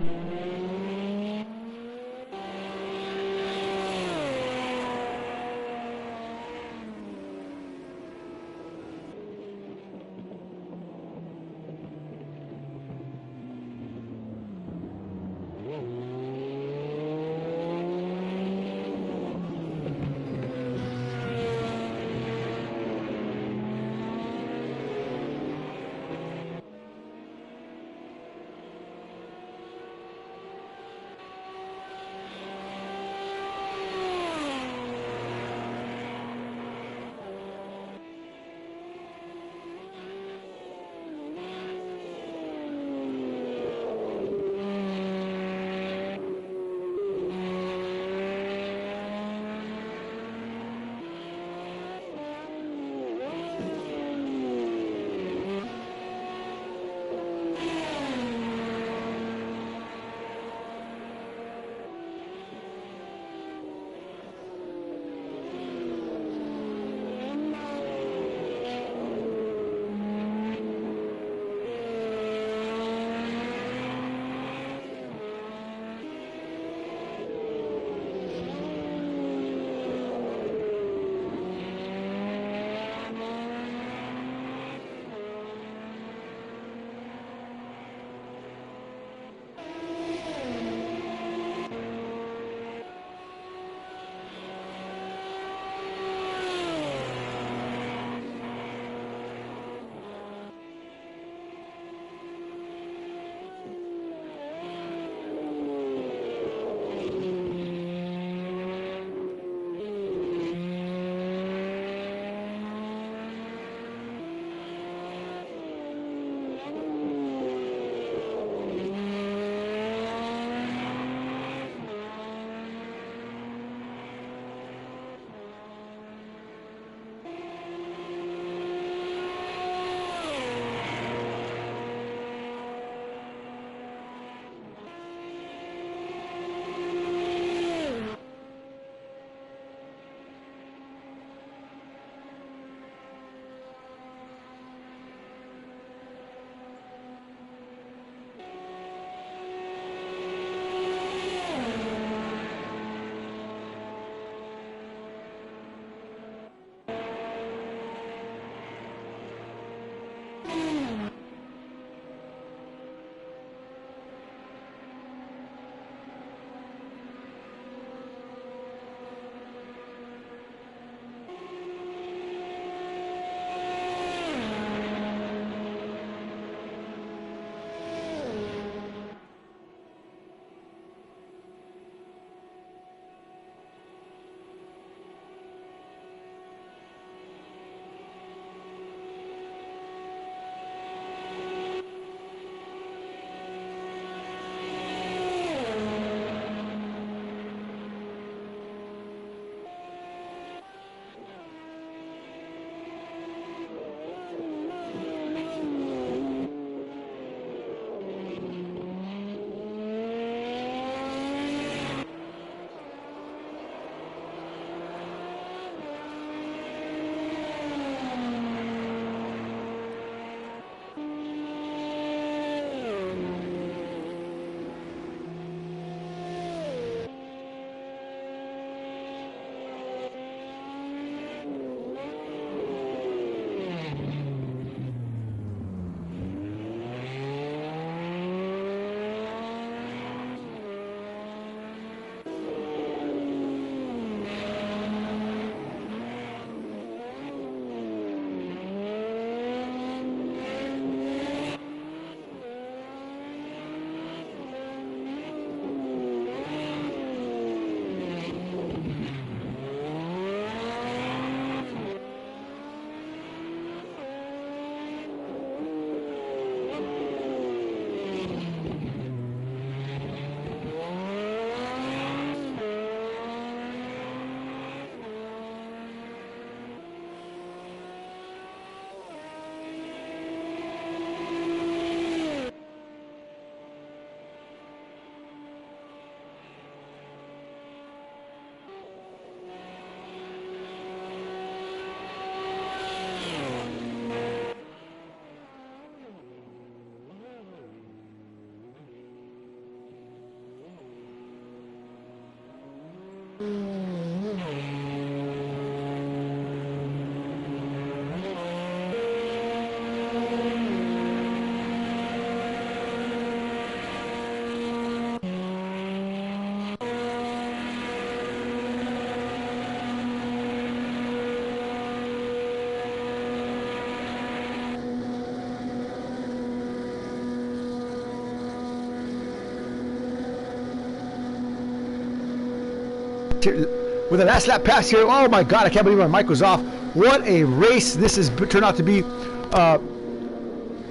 With the last lap pass here, oh my God, I can't believe my mic was off. What a race this has turned out to be.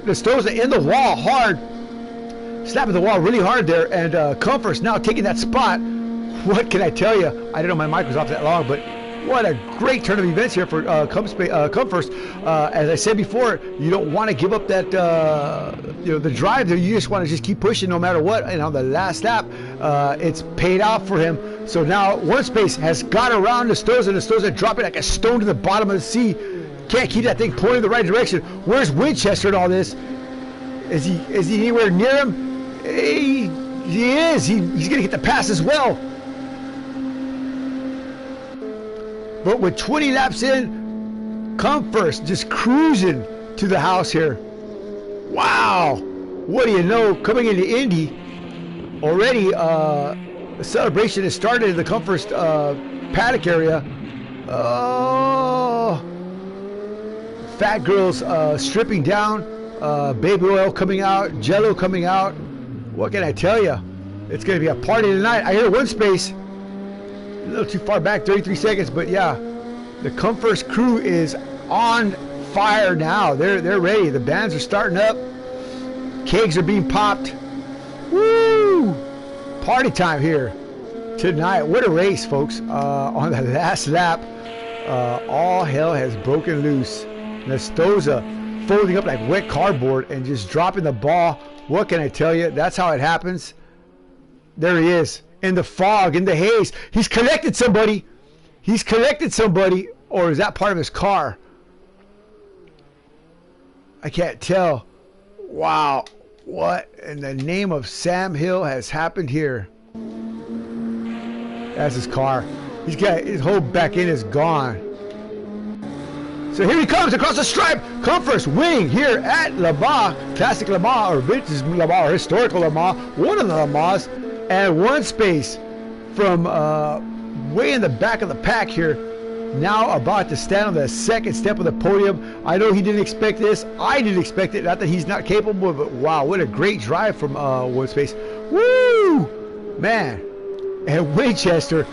Nestoza in the wall hard, slapping the wall really hard there, and Comfort's now taking that spot. What can I tell you? I didn't know my mic was off that long, but what a great turn of events here for Comfort's. As I said before, you don't want to give up that the drive there. You just want to just keep pushing no matter what. And on the last lap, it's paid off for him. So now One Space has got around Nestoza. Nestoza dropping like a stone to the bottom of the sea. Can't keep that thing pointing in the right direction. Where's Winchester in all this? Is he anywhere near him? He is. He's gonna get the pass as well. But with 20 laps in, Comfort's just cruising to the house here. Wow! What do you know? Coming into Indy already. The celebration has started in the Comfort's paddock area. Oh, fat girls stripping down, baby oil coming out, Jello coming out. What can I tell you? It's going to be a party tonight. I hear One Space. A little too far back, 33 seconds, but yeah, the Comfort's crew is on fire now. They're ready. The bands are starting up. Kegs are being popped. Woo! Party time here tonight. What a race, folks. On the last lap, all hell has broken loose. Nestoza folding up like wet cardboard and just dropping the ball. What can I tell you? That's how it happens. There he is in the fog, in the haze. He's collected somebody. He's collected somebody. Or is that part of his car? I can't tell. Wow. What in the name of Sam Hill has happened here? That's his car. He's got his whole back end is gone. So here he comes across the stripe. Comfort's winning here at Le Mans, Classic Le Mans, or Vintage Le Mans, or Historical Le Mans, one of the Le Mans, and One Space from way in the back of the pack here. Now about to stand on the second step of the podium. I know he didn't expect this. I didn't expect it. Not that he's not capable, but wow, what a great drive from One Space. Woo! Man. And Winchester,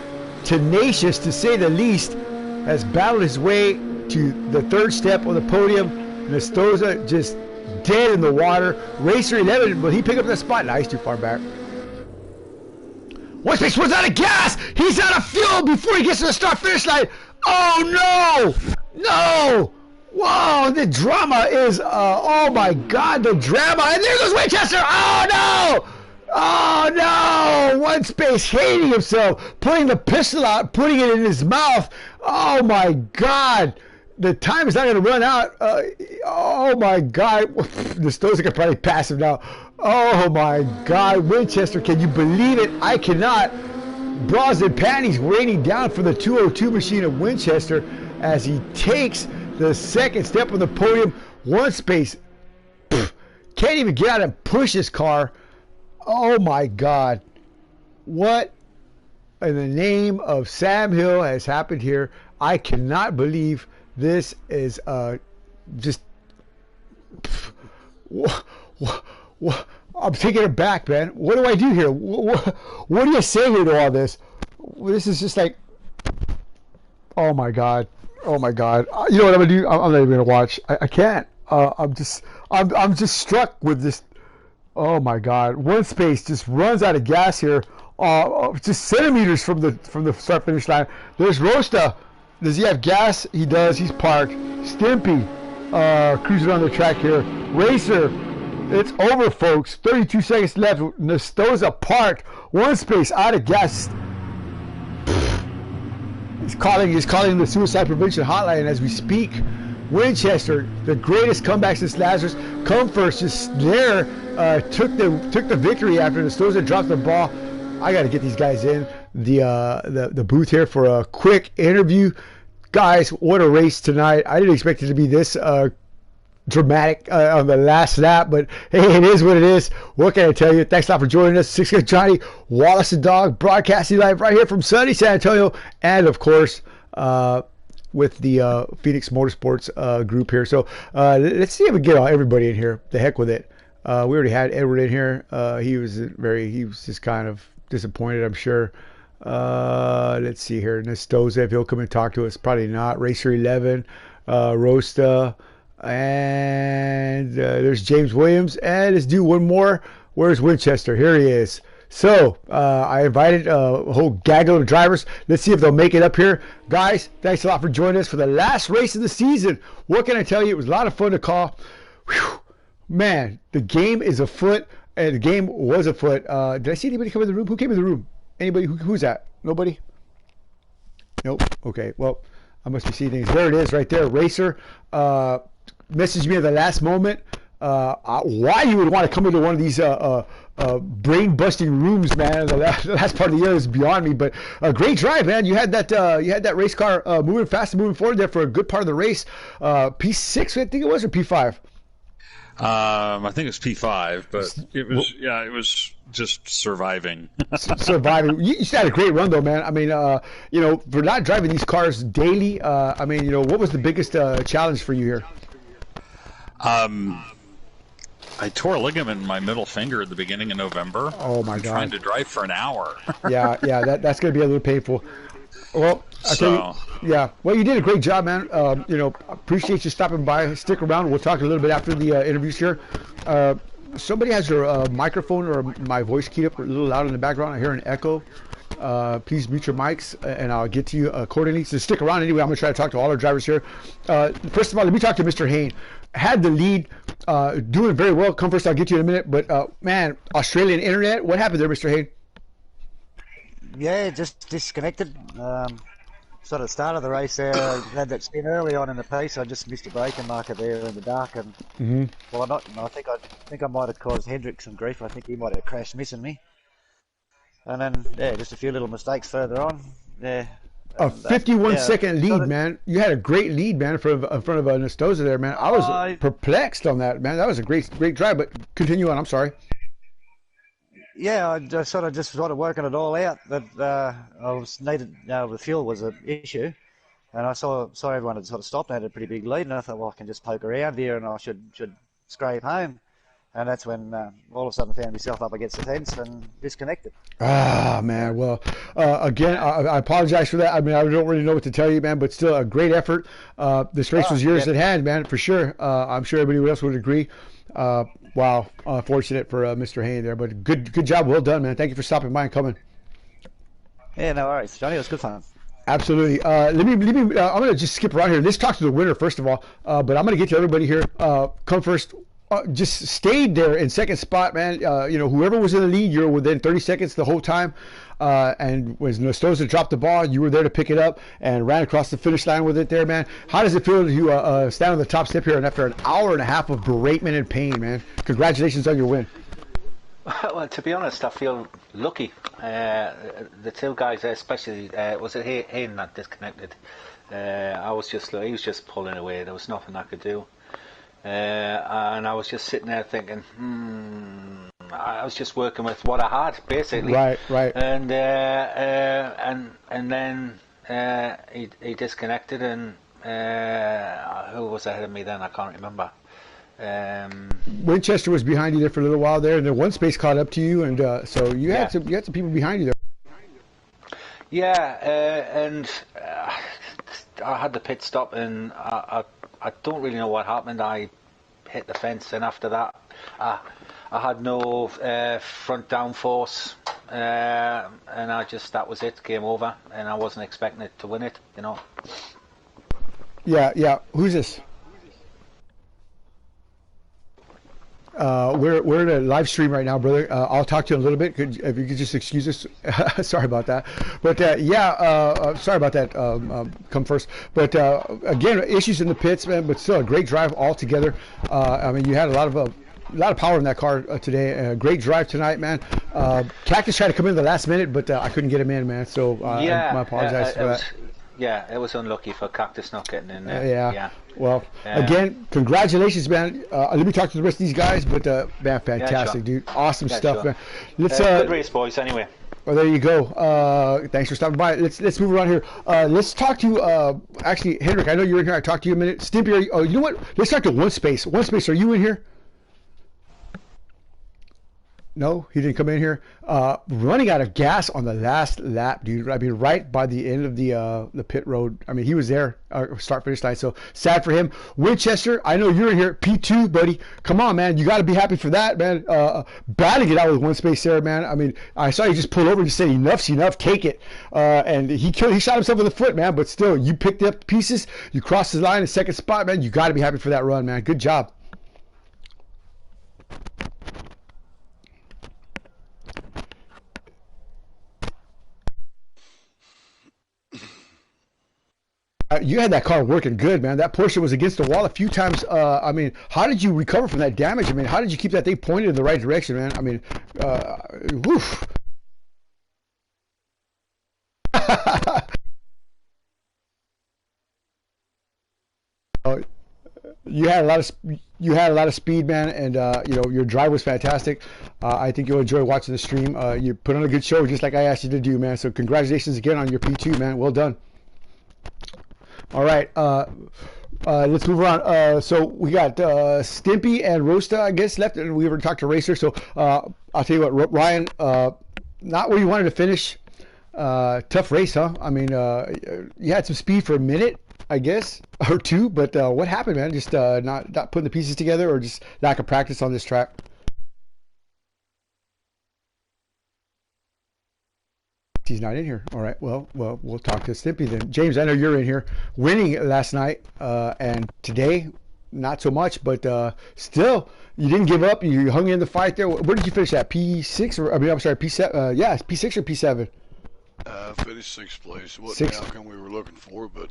tenacious to say the least, has battled his way to the third step of the podium. Nestoza just dead in the water. Racer 11, but he picked up that spot. Nah, he's too far back. One Space runs out of gas. He's out of fuel before he gets to the start-finish line. Oh, no! No! Whoa, the drama is, oh my God, the drama. And there goes Winchester. Oh, no! Oh, no! One Space hating himself, pulling the pistol out, putting it in his mouth. Oh, my God. The time is not going to run out. Oh, my God. The Stoza could probably pass him now. Oh, my God. Winchester, can you believe it? I cannot. Bras and panties raining down for the 202 machine of Winchester as he takes the second step on the podium. One Space can't even get out and push his car. Oh my God. What in the name of Sam Hill has happened here? I cannot believe this is just what I'm taking it back, man. What do I do here? What do you say here to all this? This is just like, oh my God. Oh my God. You know what I'm gonna do? I'm not even gonna watch. I can't. I'm just struck with this. Oh my God. One Space just runs out of gas here. Just centimeters from the start finish line. There's Rosta. Does he have gas? He does. He's parked. Stimpy cruising on the track here. Racer. It's over, folks. 32 seconds left. Nestoza parked. One Space out of gas. He's calling the suicide prevention hotline as we speak. Winchester, the greatest comeback since Lazarus. Comfort's just there. Took the victory after Nestoza dropped the ball. I got to get these guys in. the booth here for a quick interview. Guys, what a race tonight! I didn't expect it to be this dramatic on the last lap, but hey, it is what it is. What can I tell you? Thanks a lot for joining us. Six Gun Johnny, Wallace the Dog, broadcasting live right here from sunny San Antonio, and of course with the Phoenix Motorsports group here. So let's see if we get everybody in here. The heck with it. We already had Edward in here. He was just kind of disappointed, I'm sure. Let's see here. Nestoza, if he'll come and talk to us, probably not. Racer 11, Rosta, and there's James Williams, and let's do one more. Where's Winchester? Here he is. So I invited a whole gaggle of drivers. Let's see if they'll make it up here. Guys, thanks a lot for joining us for the last race of the season. What can I tell you? It was a lot of fun to call. Whew. Man, the game is afoot, and the game was afoot. Did I see anybody come in the room? Who came in the room? Anybody? Who's that? Nobody? Nope. Okay. Well, I must be seeing things. There it is right there. Racer messaged me at the last moment. Why you would want to come into one of these brain-busting rooms, man. The last part of the year is beyond me. But a great drive, man. You had that race car moving fast and moving forward there for a good part of the race. P6, I think it was, or P5? I think it's P5, but it was just surviving. Surviving. You had a great run, though, man. I mean, for not driving these cars daily, I mean, what was the biggest challenge for you here? I tore a ligament in my middle finger at the beginning of November. Oh my God! Trying to drive for an hour. yeah, that's going to be a little painful. Well, well, you did a great job, man. Appreciate you stopping by. Stick around. We'll talk a little bit after the interviews here. Somebody has their microphone or my voice keyed up a little loud in the background. I hear an echo. Please mute your mics, and I'll get to you accordingly. So stick around anyway. I'm going to try to talk to all our drivers here. First of all, let me talk to Mr. Hain. Had the lead, doing very well. Come first, I'll get you in a minute. But, man, Australian internet, what happened there, Mr. Hain? Yeah, just disconnected. Sort of start of the race there, I had that spin early on in the piece. I just missed a braking marker there in the dark, and I think I might have caused Hendrick some grief. I think he might have crashed missing me, and then just a few little mistakes further on. Yeah, a 51-second lead, man. You had a great lead, man, in front of Nestoza there, man. I was perplexed on that, man. That was a great drive. But continue on. I'm sorry. Yeah, I just sort of working it all out. That I was needed. The fuel was an issue, and I saw everyone had sort of stopped and had a pretty big lead, and I thought, well, I can just poke around here, and I should scrape home. And that's when all of a sudden I found myself up against the fence and disconnected. Ah, man. Well, again, I apologize for that. I mean, I don't really know what to tell you, man, but still a great effort. This race was yours at hand, man, for sure. I'm sure everybody else would agree. Wow, fortunate for Mr. Hain there, but good job, well done, man. Thank you for stopping by and coming. Yeah, no worries, Johnny. It was good fun. Absolutely. Let me. I'm going to just skip around here. Let's talk to the winner first of all, but I'm going to get to everybody here. Come first. Just stayed there in second spot, man. Whoever was in the lead, you're within 30 seconds the whole time. And when Nestoza dropped the ball, you were there to pick it up and ran across the finish line with it there, man. How does it feel to stand on the top step here and after an hour and a half of beratement and pain, man? Congratulations on your win. Well, to be honest, I feel lucky. The two guys, especially, was it Hayden that disconnected? He was just pulling away. There was nothing I could do. And I was just sitting there thinking, I was just working with what I had, basically. Right. And then he disconnected, and who was ahead of me then? I can't remember. Winchester was behind you there for a little while there, and then one space caught up to you, and so you had some people behind you there. Yeah, and I had the pit stop, and I don't really know what happened. I hit the fence, and after that, I had no front downforce, and that was it, game over, and I wasn't expecting it to win it, Yeah. Who's this? We're in a live stream right now, brother. I'll talk to you in a little bit. If you could just excuse us. Sorry about that. But sorry about that. Come first. But again, issues in the pits, man. But still, a great drive altogether. I mean, you had a lot of lot of power in that car today. Great drive tonight, man. Cactus tried to come in the last minute, but I couldn't get him in, man. So I apologize for that. Yeah, it was unlucky for Cactus not getting in there. Yeah. Well, again, congratulations, man. Let me talk to the rest of these guys, but man, fantastic, dude. Awesome stuff, man. Let's good race, boys. Anyway. Well, there you go. Thanks for stopping by. Let's move around here. Let's talk to actually, Hendrick. I know you're in here. I talked to you a minute. Stimpy, you know what? Let's talk to One Space. One Space, are you in here? No, he didn't come in here. Running out of gas on the last lap, dude. I mean, right by the end of the pit road. I mean, he was there, start finish line. So sad for him. Winchester, I know you're in here. P2, buddy. Come on, man. You got to be happy for that, man. Bad to get out with One Space there, man. I mean, I saw you just pull over and just said enough's enough. Take it. And he shot himself in the foot, man. But still, you picked up pieces. You crossed the line in second spot, man. You got to be happy for that run, man. Good job. You had that car working good, man. That Porsche was against the wall a few times. I mean, how did you recover from that damage? I mean, how did you keep that thing pointed in the right direction, man? I mean, woof. You had a lot of speed, man, and you know, your drive was fantastic. I think you'll enjoy watching the stream. You put on a good show, just like I asked you to do, man. So congratulations again on your P2, man. Well done. All right, let's move on. So we got Stimpy and Rosta, I guess, left, and we were talking to Racer. So I'll tell you what, Ryan, not where you wanted to finish. Tough race, huh? I mean, you had some speed for a minute, I guess, or two, but what happened, man? Just not putting the pieces together, or just lack of practice on this track? He's not in here. All right. Well, we'll talk to Stimpy then. James, I know you're in here. Winning last night, and today, not so much, but still, you didn't give up. You hung in the fight there. Where did you finish at? P6? Or, I mean, I'm sorry, P7. Yeah, P6 or P7? Finished 6th place. Wasn't the outcome we were looking for, but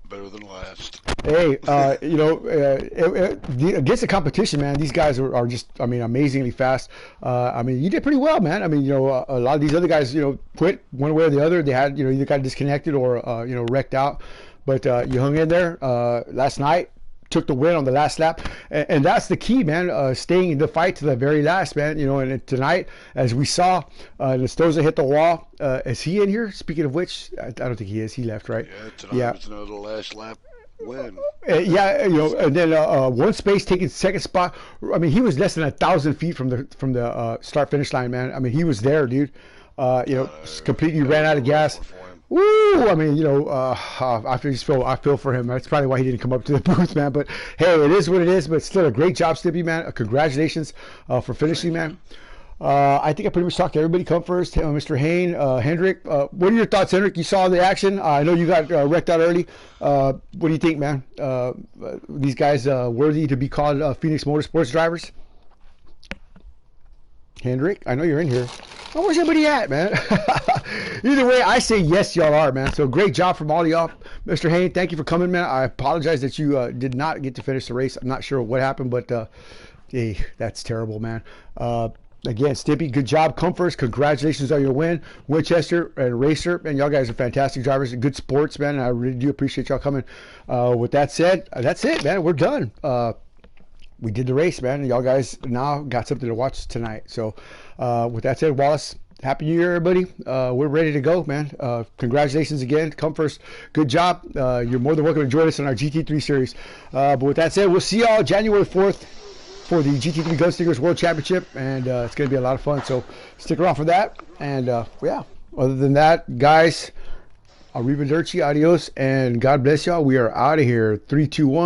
better than last. Hey, you know, against the competition, man, these guys are just, I mean, amazingly fast. I mean, you did pretty well, man. I mean, you know, a lot of these other guys, you know, quit one way or the other. They had, you know, either got disconnected or, you know, wrecked out. But you hung in there last night. Took the win on the last lap, and that's the key, man. Staying in the fight to the very last, man. You know, and tonight, as we saw, Nestoza hit the wall. Is he in here? Speaking of which, I don't think he is. He left, right? Yeah, tonight was another last lap win. Yeah, you know, and then One Space taking second spot. I mean, he was less than 1,000 feet from the start finish line, man. I mean, he was there, dude. You know, completely ran out of gas. Woo! I mean, you know, I feel for him. That's probably why he didn't come up to the booth, man. But hey, it is what it is. But still, a great job, Stimpy, man. Congratulations for finishing, man. I think I pretty much talked to everybody. Come first, Mr. Hain, Hendrick. What are your thoughts, Hendrick? You saw the action. I know you got wrecked out early. What do you think, man? These guys worthy to be called Phoenix Motorsports drivers? Hendrick, I know you're in here. Oh, where's everybody at, man? Either way, I say yes, y'all are, man. So great job from all of y'all. Mr. Hain, thank you for coming, man. I apologize that you did not get to finish the race. I'm not sure what happened, but hey, that's terrible, man. Again, Stimpy, good job. Come first. Congratulations on your win. Winchester and Racer, and y'all guys are fantastic drivers. Good sports, man. I really do appreciate y'all coming. With that said, that's it, man. We're done. We did the race, man. Y'all guys now got something to watch tonight. So with that said, Wallace, happy New Year, everybody. We're ready to go, man. Congratulations again. Come first. Good job. You're more than welcome to join us in our GT3 series. But with that said, we'll see y'all January 4th for the GT3 Gunslingers World Championship. And it's going to be a lot of fun. So stick around for that. And yeah, other than that, guys, arrivederci, adios, and God bless y'all. We are out of here. 3, 2, 1.